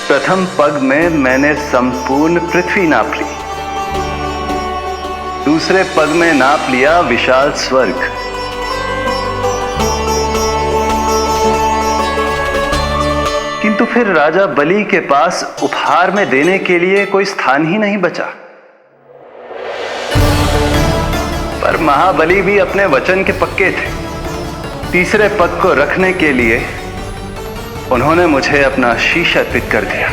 Speaker 18: प्रथम पग में मैंने संपूर्ण पृथ्वी नाप ली, दूसरे पग में नाप लिया विशाल स्वर्ग, किंतु फिर राजा बलि के पास उपहार में देने के लिए कोई स्थान ही नहीं बचा। पर महाबली भी अपने वचन के पक्के थे। तीसरे पग को रखने के लिए उन्होंने मुझे अपना शीश अर्पित कर दिया।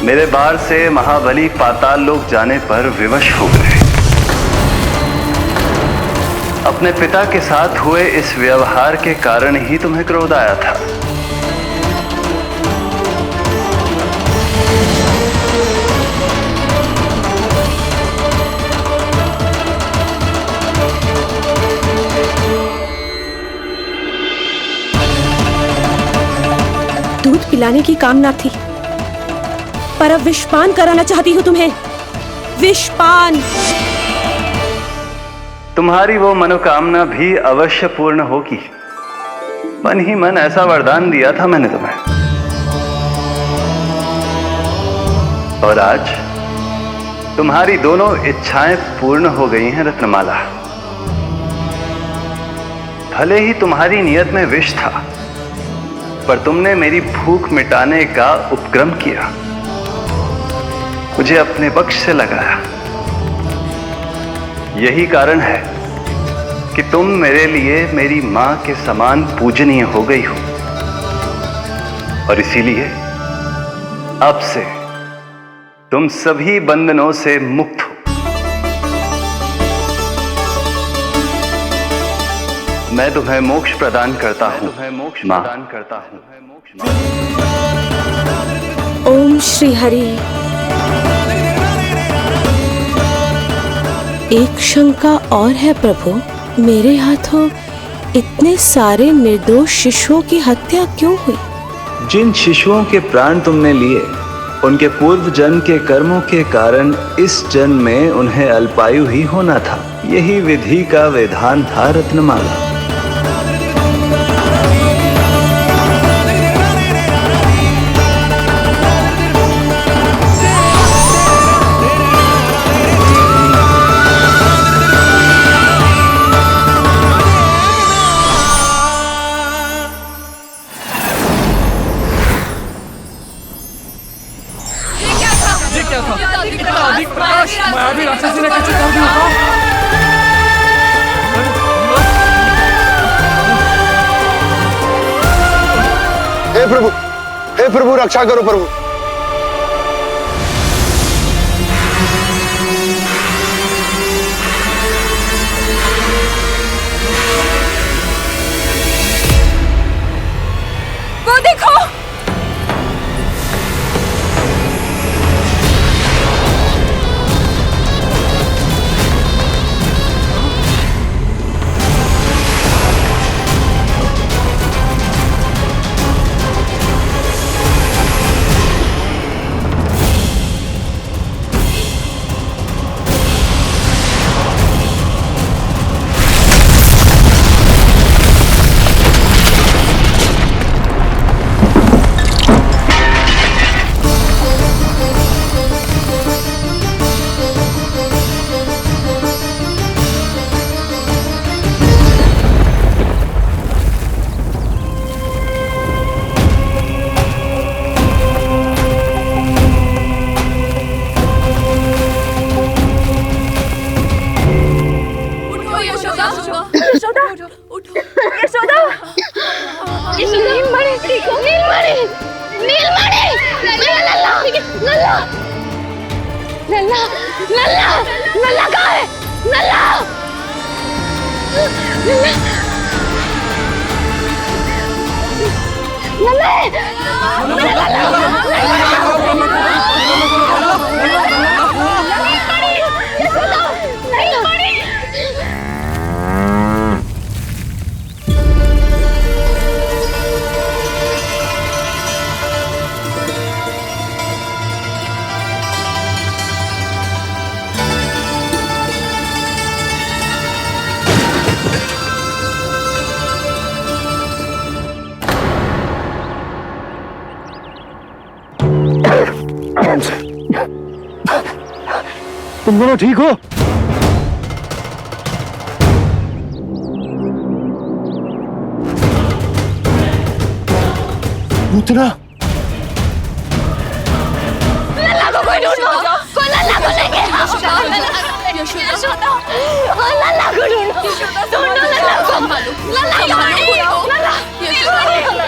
Speaker 18: मेरे बार से महाबली पाताल लोक जाने पर विवश हो गए। अपने पिता के साथ हुए इस व्यवहार के कारण ही तुम्हें क्रोध आया था।
Speaker 4: दूध पिलाने की कामना थी, पर अब विषपान कराना चाहती हूँ तुम्हें। विषपान।
Speaker 18: तुम्हारी वो मनोकामना भी अवश्य पूर्ण होगी। मन ही मन ऐसा वरदान दिया था मैंने तुम्हें। और आज तुम्हारी दोनों इच्छाएं पूर्ण हो गई हैं रत्नमाला। भले ही तुम्हारी नियत में विष था, पर तुमने मेरी भूख मिटाने का उपक्रम किया, मुझे अपने पक्ष से लगाया। यही कारण है कि तुम मेरे लिए मेरी मां के समान पूजनीय हो गई हो। और इसीलिए अब से तुम सभी बंधनों से मुक्त हो। मैं तुम्हें मोक्ष प्रदान करता हूं, मां।
Speaker 4: ओम श्री हरि। एक शंका और है प्रभु, मेरे हाथों इतने सारे निर्दोष शिशुओं की हत्या क्यों हुई?
Speaker 18: जिन शिशुओं के प्राण तुमने लिए, उनके पूर्व जन्म के कर्मों के कारण इस जन्म में उन्हें अल्पायु ही होना था। यही विधि का विधान था रत्नमाला।
Speaker 17: हे प्रभु रक्षा करो प्रभु।
Speaker 9: वो देखो,
Speaker 2: तुम दोनों ठीक हो? पूतना
Speaker 9: लल्ला को कोई ढूंढो, कोई लल्ला को लेके आओ। यशोदा, लल्ला को ढूंढो, ढूंढो लल्ला को। लल्ला यशोदा,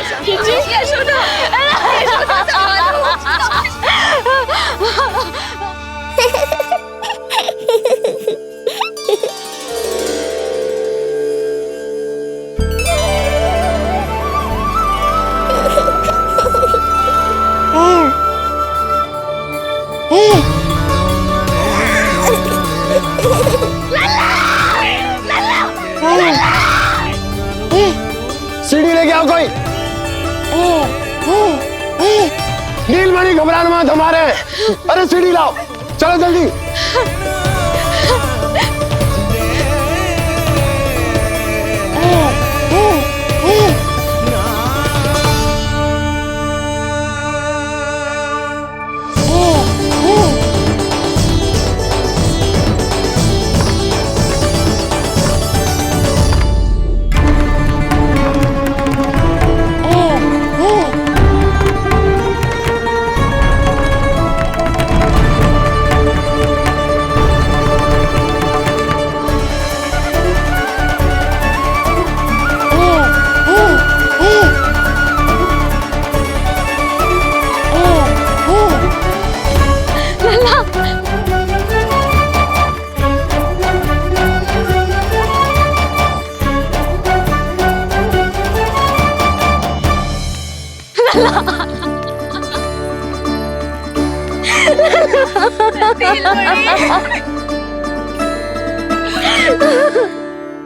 Speaker 17: सीढ़ी लेके आओ कोई। नीलमणि घबराना मत, हमारे। अरे सीढ़ी लाओ, चलो जल्दी।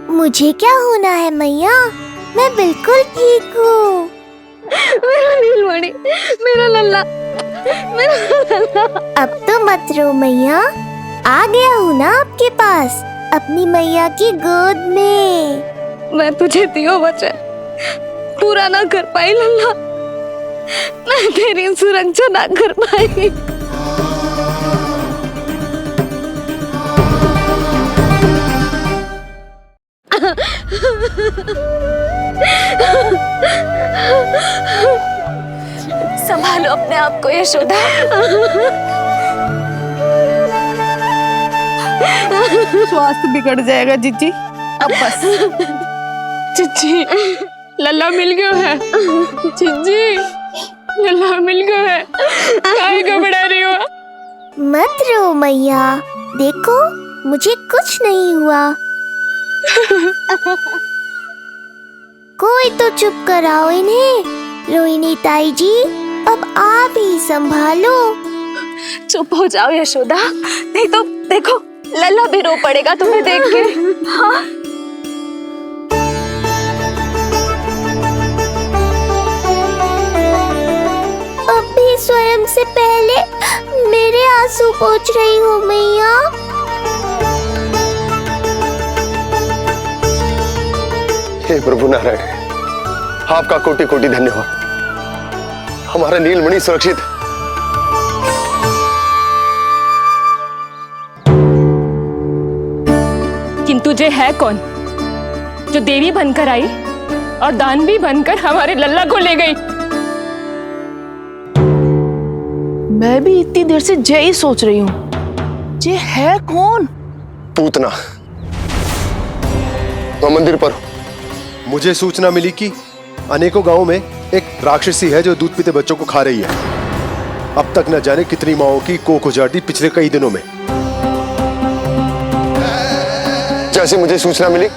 Speaker 6: मुझे क्या होना है मैया, मैं बिल्कुल ठीक हूँ।
Speaker 9: मेरा नीलमणि, मेरा लल्ला, मेरा लल्ला।
Speaker 6: अब तो मत रो मैया, आ गया हूँ ना आपके पास, अपनी मैया की गोद में।
Speaker 9: मैं तुझे दियो वचन पूरा ना कर पाई लल्ला, मैं तेरी सुरक्षा ना कर पाई। संभालो अपने आप को यशोदा।
Speaker 10: स्वास्थ्य बिगड़ जाएगा जीजी, अब बस।
Speaker 7: चिच्ची, लल्ला मिल गयो है। चिच्ची, लल्ला मिल गयो है। काहे घबरा रही हो?
Speaker 6: मत रो मैया, देखो मुझे कुछ नहीं हुआ। कोई तो चुप कराओ इन्हें। रोहिणी ताई जी, अब आप ही संभालो।
Speaker 9: चुप हो जाओ यशोदा, नहीं तो देखो लल्ला भी रो पड़ेगा तुम्हें देख के। हाँ?
Speaker 6: अब भी स्वयं से पहले मेरे आंसू पोंछ रही हो मैया।
Speaker 17: हे प्रभु नारायण, आपका कोटि कोटि धन्यवाद। हमारा नीलमणि सुरक्षित।
Speaker 7: किंतु जे है कौन जो देवी बनकर आई और दानवी बनकर हमारे लल्ला को ले गई?
Speaker 3: मैं भी इतनी देर से जय ही सोच रही हूँ, जे है कौन?
Speaker 17: पूतना। तो मंदिर पर
Speaker 19: मुझे सूचना मिली कि अनेकों गांवों में एक राक्षसी है जो दूध पीते बच्चों को खा रही है। अब तक न जाने कितनी माओं की कोख उजाड़ दी पिछले कई दिनों में।
Speaker 17: जैसे मुझे सूचना मिली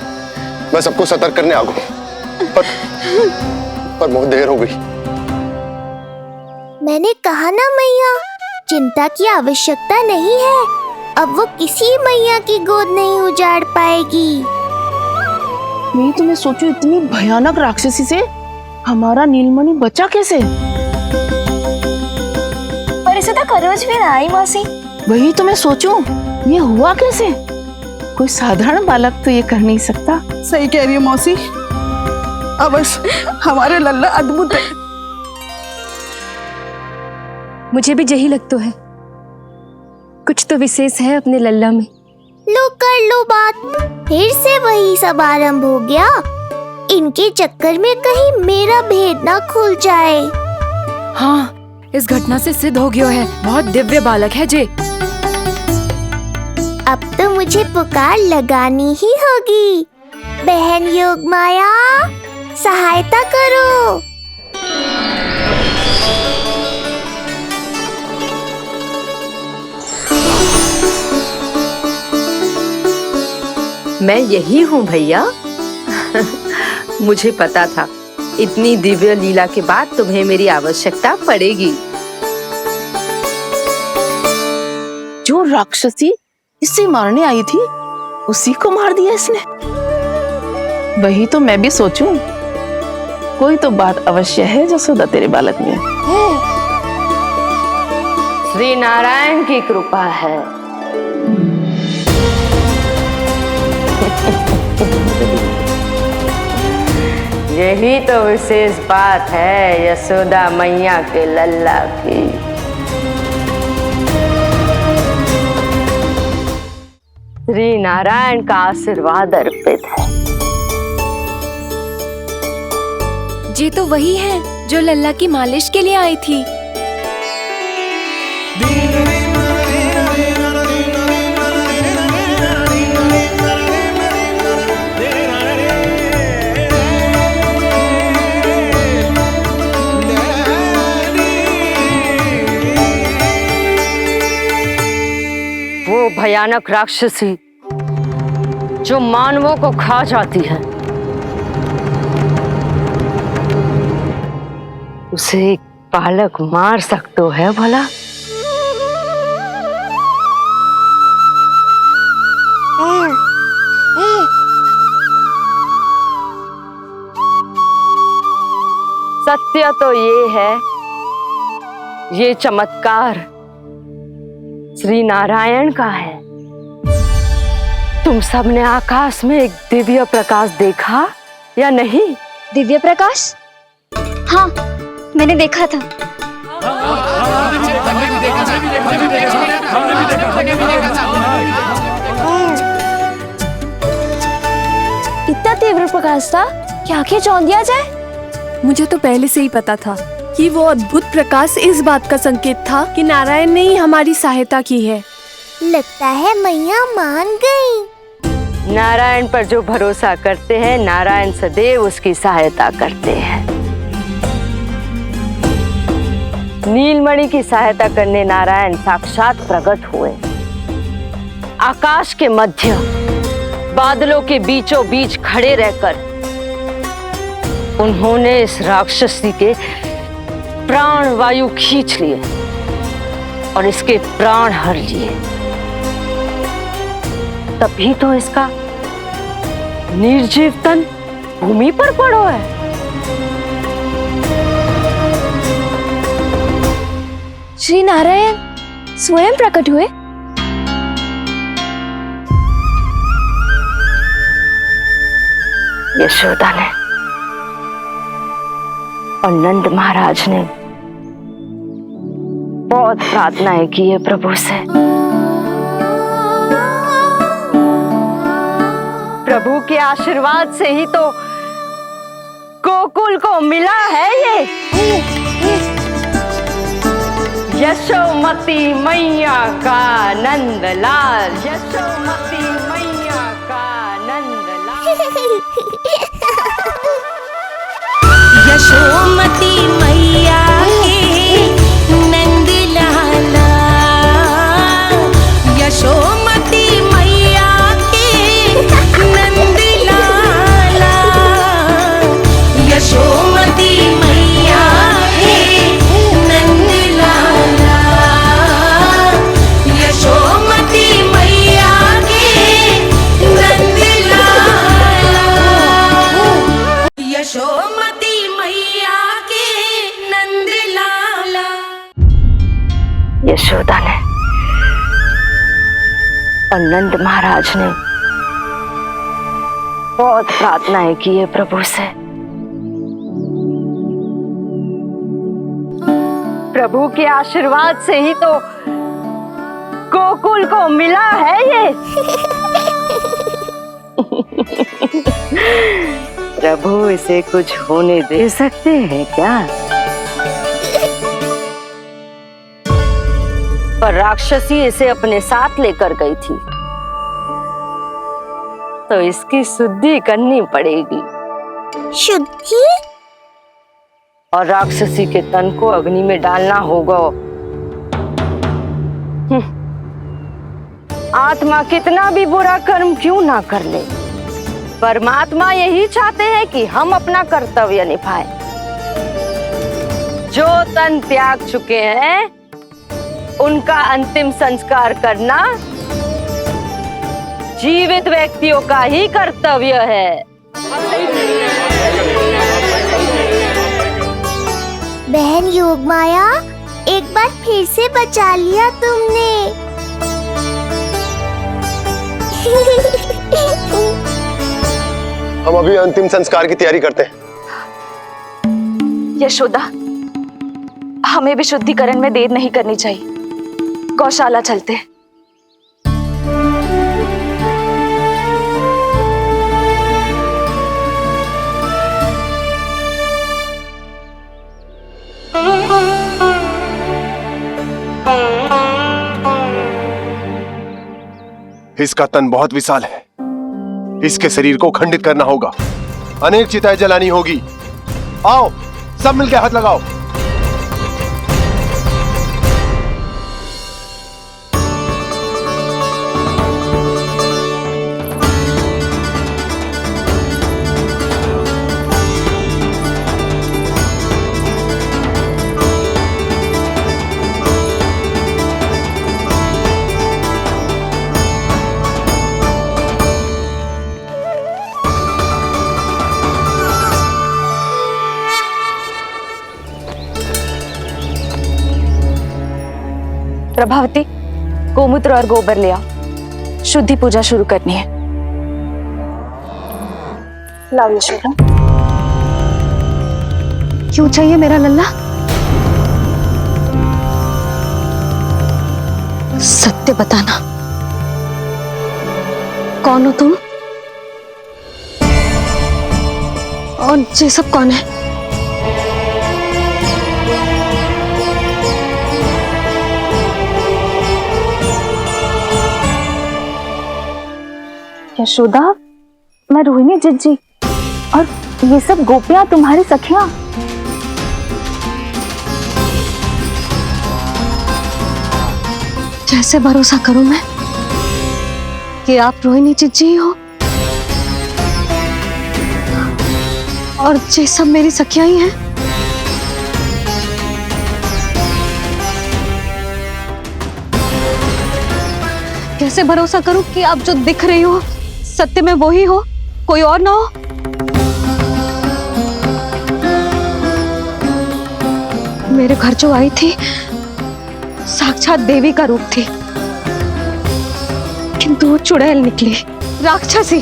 Speaker 17: मैं सबको सतर्क करने आ गया, पर बहुत देर हो गई।
Speaker 6: मैंने कहा ना मैया, चिंता की आवश्यकता नहीं है। अब वो किसी मैया की गोद नहीं उजाड़ पाएगी।
Speaker 3: मैं तुम्हें सोचो, इतनी भयानक राक्षसी से हमारा नीलमणि बचा कैसे?
Speaker 13: पर इसे तो खरोच भी ना आई मौसी।
Speaker 3: वही तो मैं सोचूं, ये हुआ कैसे? कोई साधारण बालक तो ये कर नहीं सकता।
Speaker 10: सही कह रही है मौसी, अवश्य हमारे लल्ला अद्भुत है।
Speaker 5: मुझे भी यही लगता है, कुछ तो विशेष है अपने लल्ला में।
Speaker 6: लो कर लो बात, फिर से वही सब आरंभ हो गया। इनके चक्कर में कहीं मेरा भेद ना खुल जाए।
Speaker 7: हाँ, इस घटना से सिद्ध हो गया है, बहुत दिव्य बालक है जे।
Speaker 6: अब तो मुझे पुकार लगानी ही होगी। बहन योगमाया, सहायता करो।
Speaker 20: मैं यही हूँ भैया। मुझे पता था इतनी दिव्य लीला के बाद तुम्हें मेरी आवश्यकता पड़ेगी।
Speaker 3: जो राक्षसी इसे मारने आई थी, उसी को मार दिया इसने। वही तो मैं भी सोचूं, कोई तो बात अवश्य है जसोदा तेरे बालक में।
Speaker 20: श्री नारायण की कृपा है। यही तो विशेष बात है यशोदा मैया के लल्ला की। श्री नारायण का आशीर्वाद अर्पित है।
Speaker 5: जी तो वही है जो लल्ला की मालिश के लिए आई थी।
Speaker 20: वो भयानक राक्षसी जो मानवों को खा जाती है, उसे एक बालक मार सकते है भला? सत्य तो ये है, ये चमत्कार श्री नारायण का है। तुम सबने आकाश में एक दिव्य प्रकाश देखा या नहीं?
Speaker 13: दिव्य प्रकाश? हाँ, मैंने देखा था। इतना तीव्र प्रकाश था कि आंखें चौंध दिया जाए।
Speaker 7: मुझे तो पहले से ही पता था कि वो अद्भुत प्रकाश इस बात का संकेत था कि नारायण ने ही हमारी सहायता की है।
Speaker 6: लगता है मैया मान गई।
Speaker 20: नारायण पर जो भरोसा करते हैं, नारायण सदैव उसकी सहायता करते हैं। नीलमणि की सहायता करने नारायण साक्षात प्रकट हुए। आकाश के मध्य बादलों के बीचों बीच खड़े रहकर उन्होंने इस राक्षसी के प्राण वायु खींच लिए और इसके प्राण हर लिए। तभी तो इसका निर्जीव तन भूमि पर पड़ो है।
Speaker 13: श्री नारायण स्वयं प्रकट हुए।
Speaker 20: यशोदा ने और नंद महाराज ने बहुत प्रार्थनाएं की है प्रभु से। प्रभु के आशीर्वाद से ही तो गोकुल को मिला है ये। यशोमती मैया का नंदलाल, यशोमती मैया का नंदलाल।
Speaker 9: यशोमती मैया के नंद लाला, यशोमती मैया के नंद लाला, यशोमती मैया के नंद मैया के नंद लाला।
Speaker 20: यशोदा ने और नंद महाराज ने बहुत प्रार्थनाएं की है प्रभु से। प्रभु के आशीर्वाद से ही तो गोकुल को मिला है ये। प्रभु इसे कुछ होने दे सकते हैं क्या? पर राक्षसी इसे अपने साथ लेकर गई थी, तो इसकी शुद्धि करनी पड़ेगी।
Speaker 6: शुद्धि?
Speaker 20: और राक्षसी के तन को अग्नि में डालना होगा। आत्मा कितना भी बुरा कर्म क्यों ना कर ले, परमात्मा यही चाहते हैं कि हम अपना कर्तव्य निभाएं। जो तन त्याग चुके हैं उनका अंतिम संस्कार करना जीवित व्यक्तियों का ही कर्तव्य है।
Speaker 6: बहन योगमाया, एक बार फिर से बचा लिया तुमने।
Speaker 19: हम अभी अंतिम संस्कार की तैयारी करते हैं।
Speaker 7: यशोदा, हमें भी शुद्धिकरण में देर नहीं करनी चाहिए। गौशाला चलते हैं।
Speaker 19: इसका तन बहुत विशाल है, इसके शरीर को खंडित करना होगा, अनेक चिताएं जलानी होगी। आओ सब मिलकर हाथ लगाओ।
Speaker 7: प्रभावती, गोमूत्र और गोबर ले आओ, शुद्धि पूजा शुरू करनी है। लाओ यशोदा। क्यों चाहिए मेरा लल्ला? सत्य बताना, कौन हो तुम और ये सब कौन है? यशोदा, मैं रोहिणी जिज्जी और ये सब गोपियां तुम्हारी सखियां। कैसे भरोसा करूं मैं कि आप रोहिणी जिज्जी ही हो और ये सब मेरी सखियां ही हैं? कैसे भरोसा करूं कि आप जो दिख रही हो सत्य में वो ही हो, कोई और ना हो? मेरे घर जो आई थी साक्षात देवी का रूप थी, किंतु वो चुड़ैल निकली, राक्षसी।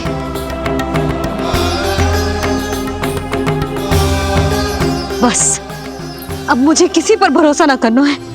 Speaker 7: बस अब मुझे किसी पर भरोसा ना करना है।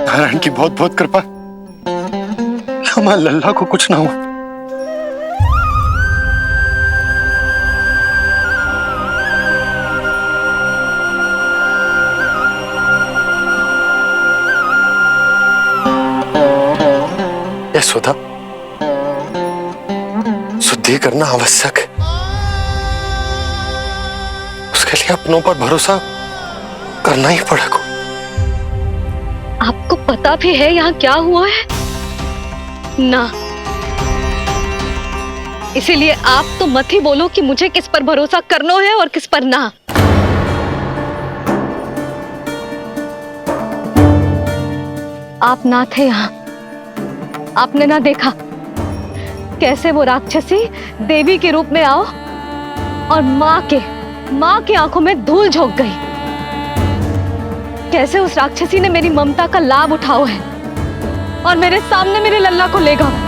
Speaker 19: नारायण की बहुत बहुत कृपा, हमारे लल्ला को कुछ ना हो। यशोदा, शुद्धि करना आवश्यक है। उसके लिए अपनों पर भरोसा करना ही पड़ेगा।
Speaker 5: आपको पता भी है यहाँ क्या हुआ है ना? इसीलिए आप तो मत ही बोलो कि मुझे किस पर भरोसा करना है और किस पर ना। आप ना थे यहाँ, आपने ना देखा कैसे वो राक्षसी देवी के रूप में आओ और माँ के आंखों में धूल झोंक गई। कैसे उस राक्षसी ने मेरी ममता का लाभ उठाओ है और मेरे सामने मेरे लल्ला को ले गया।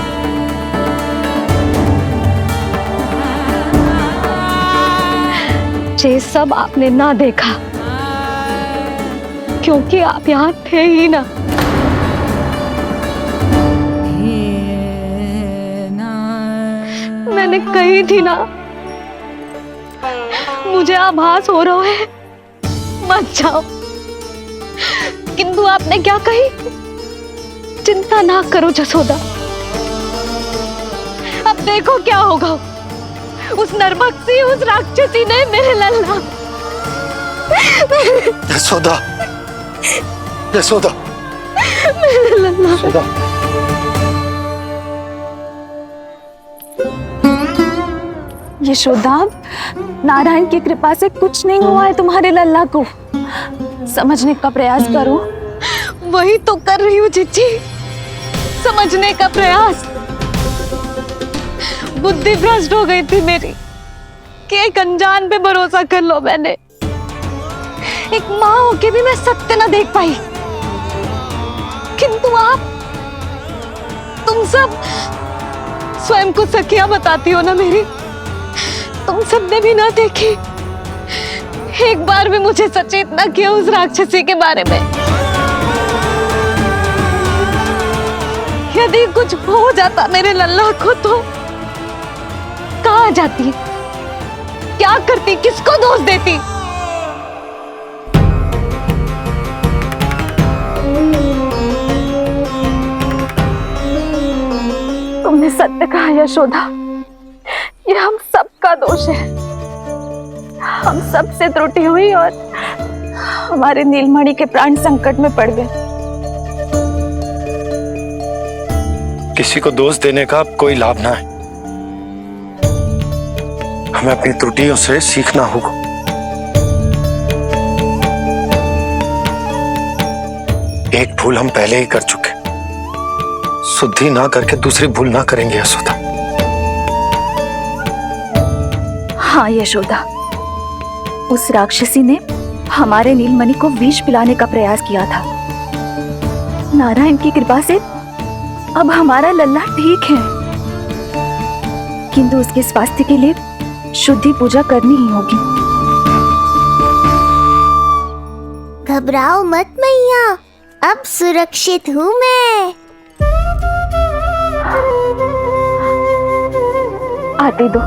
Speaker 5: ये सब आपने ना देखा क्योंकि आप यहाँ थे ही ना। मैंने कही थी ना, मुझे आभास हो रहा है, मत जाओ। किंतु आपने क्या कही? चिंता ना करो जसोदा, अब देखो क्या होगा। उस नरभक्षी, उस राक्षसी ने मेरे लल्ला।
Speaker 19: यशोदा, यशोदा,
Speaker 5: मेरे लल्ला।
Speaker 19: यशोदा।
Speaker 7: यशोदा, नारायण की कृपा से कुछ नहीं हुआ है तुम्हारे लल्ला को। समझने का प्रयास करो।
Speaker 5: वही तो कर रही हूँ चिच्ची, समझने का प्रयास। बुद्धि भ्रष्ट हो गई थी मेरी कि एक अनजान पे भरोसा कर लो मैंने। एक माँ होके भी मैं सत्य ना देख पाई। किंतु आप, तुम सब स्वयं को सखिया बताती हो ना मेरी। तुम सबने भी ना देखी, एक बार भी मुझे सचेत ना किया उस राक्षसी के बारे में। यदि कुछ हो जाता मेरे लल्ला को तो कहाँ जाती, क्या करती, किसको दोष देती?
Speaker 7: तुमने सत्य कहा यशोदा, ये हम सबका दोष है। हम सब से त्रुटि हुई और हमारे नीलमणि के प्राण संकट में पड़ गए।
Speaker 2: किसी को दोष देने का कोई लाभ ना है। हमें अपनी त्रुटियों से सीखना होगा। एक भूल हम पहले ही कर चुके, शुद्धि ना करके दूसरी भूल ना करेंगे यशोदा।
Speaker 7: हाँ यशोदा, उस राक्षसी ने हमारे नीलमणि को विष पिलाने का प्रयास किया था। नारायण की कृपा से अब हमारा लल्ला ठीक है, किंतु उसके स्वास्थ्य के लिए शुद्धि पूजा करनी ही होगी।
Speaker 6: घबराओ मत मैया, अब सुरक्षित हूँ मैं।
Speaker 7: आते दो।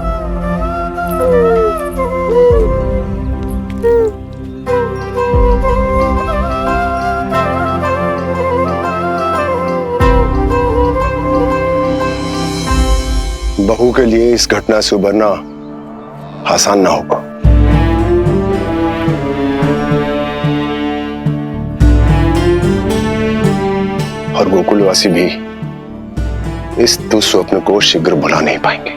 Speaker 17: बहू के लिए इस घटना से उबरना आसान ना होगा। और गोकुलवासी भी इस दुस्वप्न को शीघ्र भुला नहीं पाएंगे।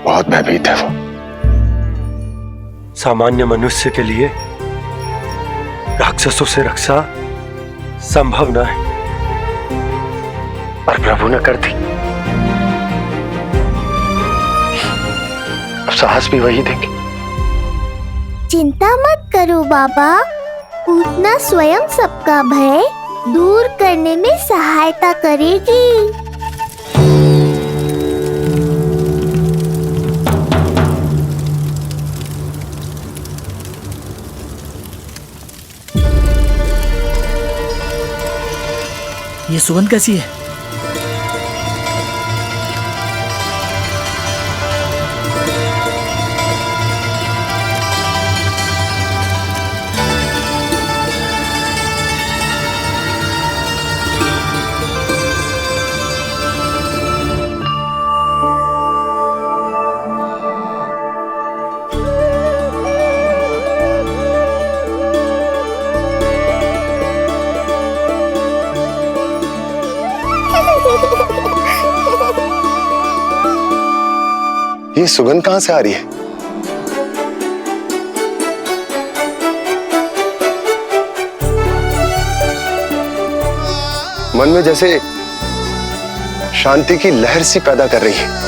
Speaker 17: बहुत भयभीत है वो।
Speaker 2: सामान्य मनुष्य के लिए राक्षसों से रक्षा संभव न है, पर प्रभु ने कर दी। अब साहस भी वही देंगे।
Speaker 6: चिंता मत करो बाबा, पूतना स्वयं सबका भय दूर करने में सहायता करेगी।
Speaker 12: ये सुगंध कैसी है?
Speaker 17: ये सुगंध कहां से आ रही है? मन में जैसे शांति की लहर सी पैदा कर रही है।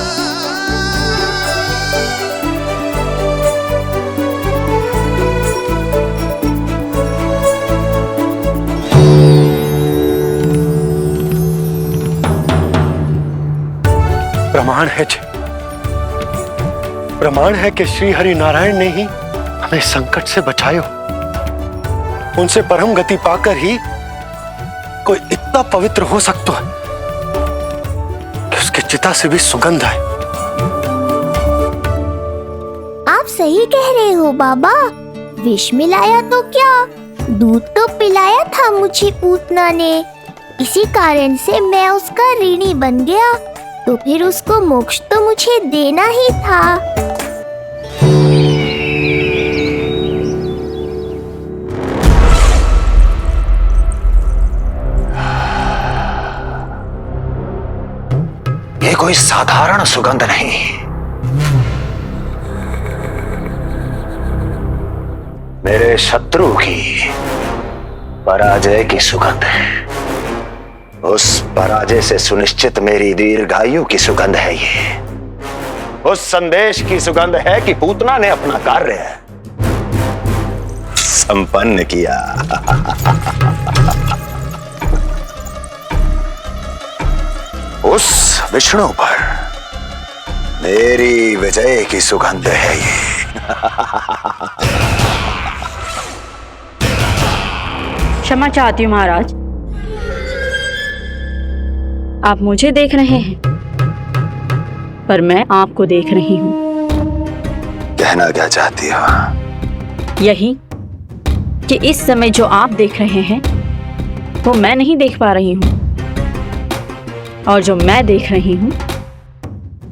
Speaker 2: प्रमाण है कि श्री हरि नारायण ने ही हमें संकट से बचायो। उनसे परम गति पाकर ही कोई इतना पवित्र हो सकता है कि उसके चिता से भी सुगंध है।
Speaker 6: आप सही कह रहे हो बाबा। विष मिलाया तो क्या, दूध तो पिलाया था मुझे पूतना ने। इसी कारण से मैं उसका ऋणी बन गया, तो फिर उसको मोक्ष तो मुझे देना ही था।
Speaker 1: ये कोई साधारण सुगंध नहीं, मेरे शत्रु की पराजय की सुगंध है। उस पराजय से सुनिश्चित मेरी दीर्घायु की सुगंध है ये। उस संदेश की सुगंध है कि पूतना ने अपना कार्य संपन्न किया। उस विष्णु पर मेरी विजय की सुगंध है ये।
Speaker 20: क्षमा चाहती हूँ महाराज, आप मुझे देख रहे हैं पर मैं आपको देख रही हूँ।
Speaker 1: कहना क्या चाहती हो?
Speaker 20: यही कि इस समय जो आप देख रहे हैं वो मैं नहीं देख पा रही हूँ, और जो मैं देख रही हूँ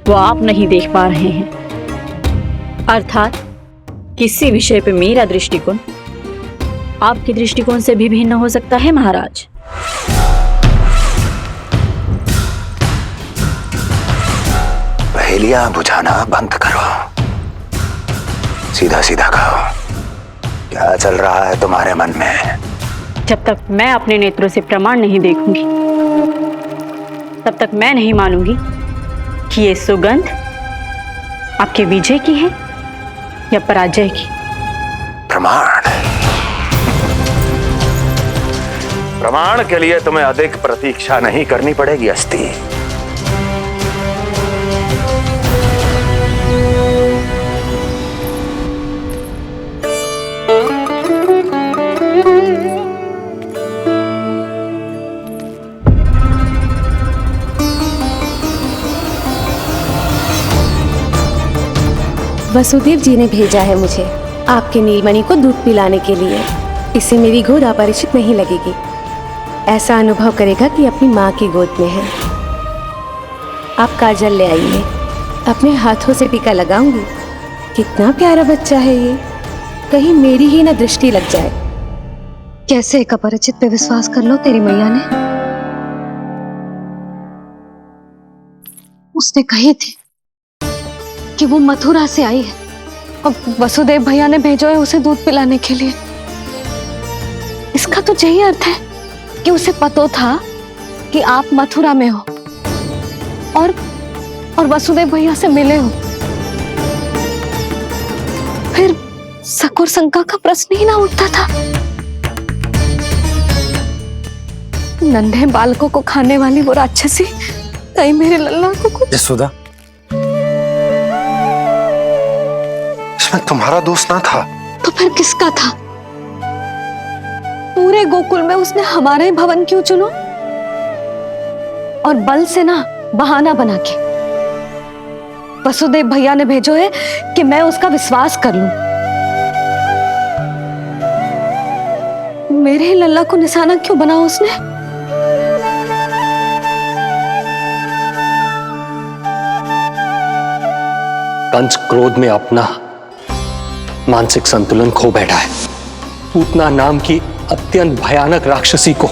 Speaker 20: वो आप नहीं देख पा रहे हैं। अर्थात किसी विषय पे मेरा दृष्टिकोण आपके दृष्टिकोण से भी भिन्न हो सकता है महाराज।
Speaker 1: पहेलियां बुझाना बंद करो, सीधा सीधा कहो, क्या चल रहा है तुम्हारे मन में?
Speaker 20: जब तक मैं अपने नेत्रों से प्रमाण नहीं देखूंगी तब तक मैं नहीं मानूंगी कि ये सुगंध आपके विजय की है या पराजय की।
Speaker 1: प्रमाण के लिए तुम्हें अधिक प्रतीक्षा नहीं करनी पड़ेगी अस्ति।
Speaker 5: वसुदेव जी ने भेजा है मुझे आपके नीलमणि को दूध पिलाने के लिए। इससे मेरी गोद अपरिचित नहीं लगेगी, ऐसा अनुभव करेगा कि अपनी माँ की गोद में है। आप काजल ले आइए, अपने हाथों से टीका लगाऊंगी। कितना प्यारा बच्चा है ये, कहीं मेरी ही ना दृष्टि लग जाए।
Speaker 14: कैसे एक अपरिचित पे विश्वास कर लो तेरी मैया ने? उसने कही थी कि वो मथुरा से आई है
Speaker 5: और वसुदेव भैया ने भेजा है उसे दूध पिलाने के लिए। इसका तो यही अर्थ है कि उसे पता था कि आप मथुरा में हो और वसुदेव भैया से मिले हो। फिर शक और शंका का प्रश्न ही ना उठता था। नन्हे बालकों को खाने वाली वो राक्षसी कहीं मेरे लल्ला को
Speaker 2: यशोदा, इसमें तुम्हारा दोष ना था।
Speaker 5: तो फिर किसका था? पूरे गोकुल में उसने हमारा ही भवन क्यों चुनो? और बल से ना बहाना बना के वसुदेव भैया ने भेजो है कि मैं उसका विश्वास कर लूं। मेरे ही लल्ला को निशाना क्यों बनाया उसने?
Speaker 8: कंस क्रोध में अपना मानसिक संतुलन खो बैठा है। पूतना नाम की अत्यंत भयानक राक्षसी को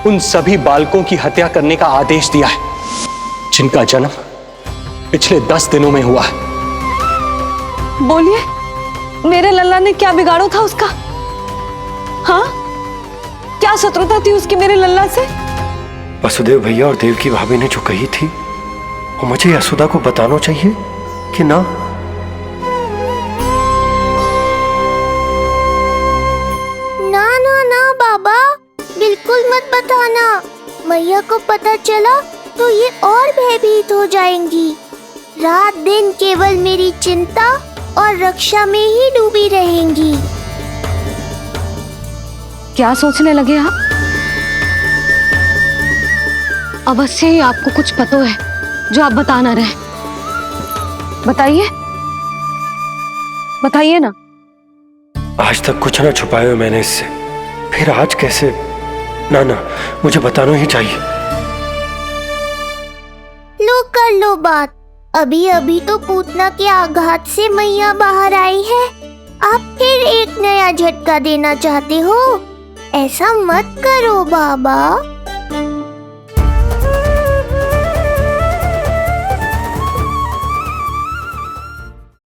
Speaker 8: उन सभी बालकों की हत्या करने का आदेश दिया है जिनका जन्म
Speaker 2: पिछले 10 दिनों में हुआ है।
Speaker 7: बोलिए, मेरे लल्ला ने क्या बिगाड़ो था उसका? हाँ, क्या शत्रुता थी उसकी मेरे लल्ला से?
Speaker 2: वसुदेव भैया और देवकी भाभी ने जो कही थी वो मुझे यशोदा को बताना चाहिए कि ना?
Speaker 6: ना ना ना बाबा, बिल्कुल मत बताना। मैया को पता चला तो ये और भयभीत हो जाएंगी। रात दिन केवल मेरी चिंता और रक्षा में ही डूबी रहेंगी।
Speaker 5: क्या सोचने लगे आप? अवश्य ही आपको कुछ पता है जो आप बता ना रहे। बताइए, बताइए ना।
Speaker 2: आज तक कुछ ना छुपाया मैंने इससे, फिर आज कैसे? ना ना, मुझे बताना ही चाहिए।
Speaker 6: लो कर लो बात। अभी अभी तो पूतना के आघात से मैया बाहर आई है, आप फिर एक नया झटका देना चाहते हो? ऐसा मत करो बाबा।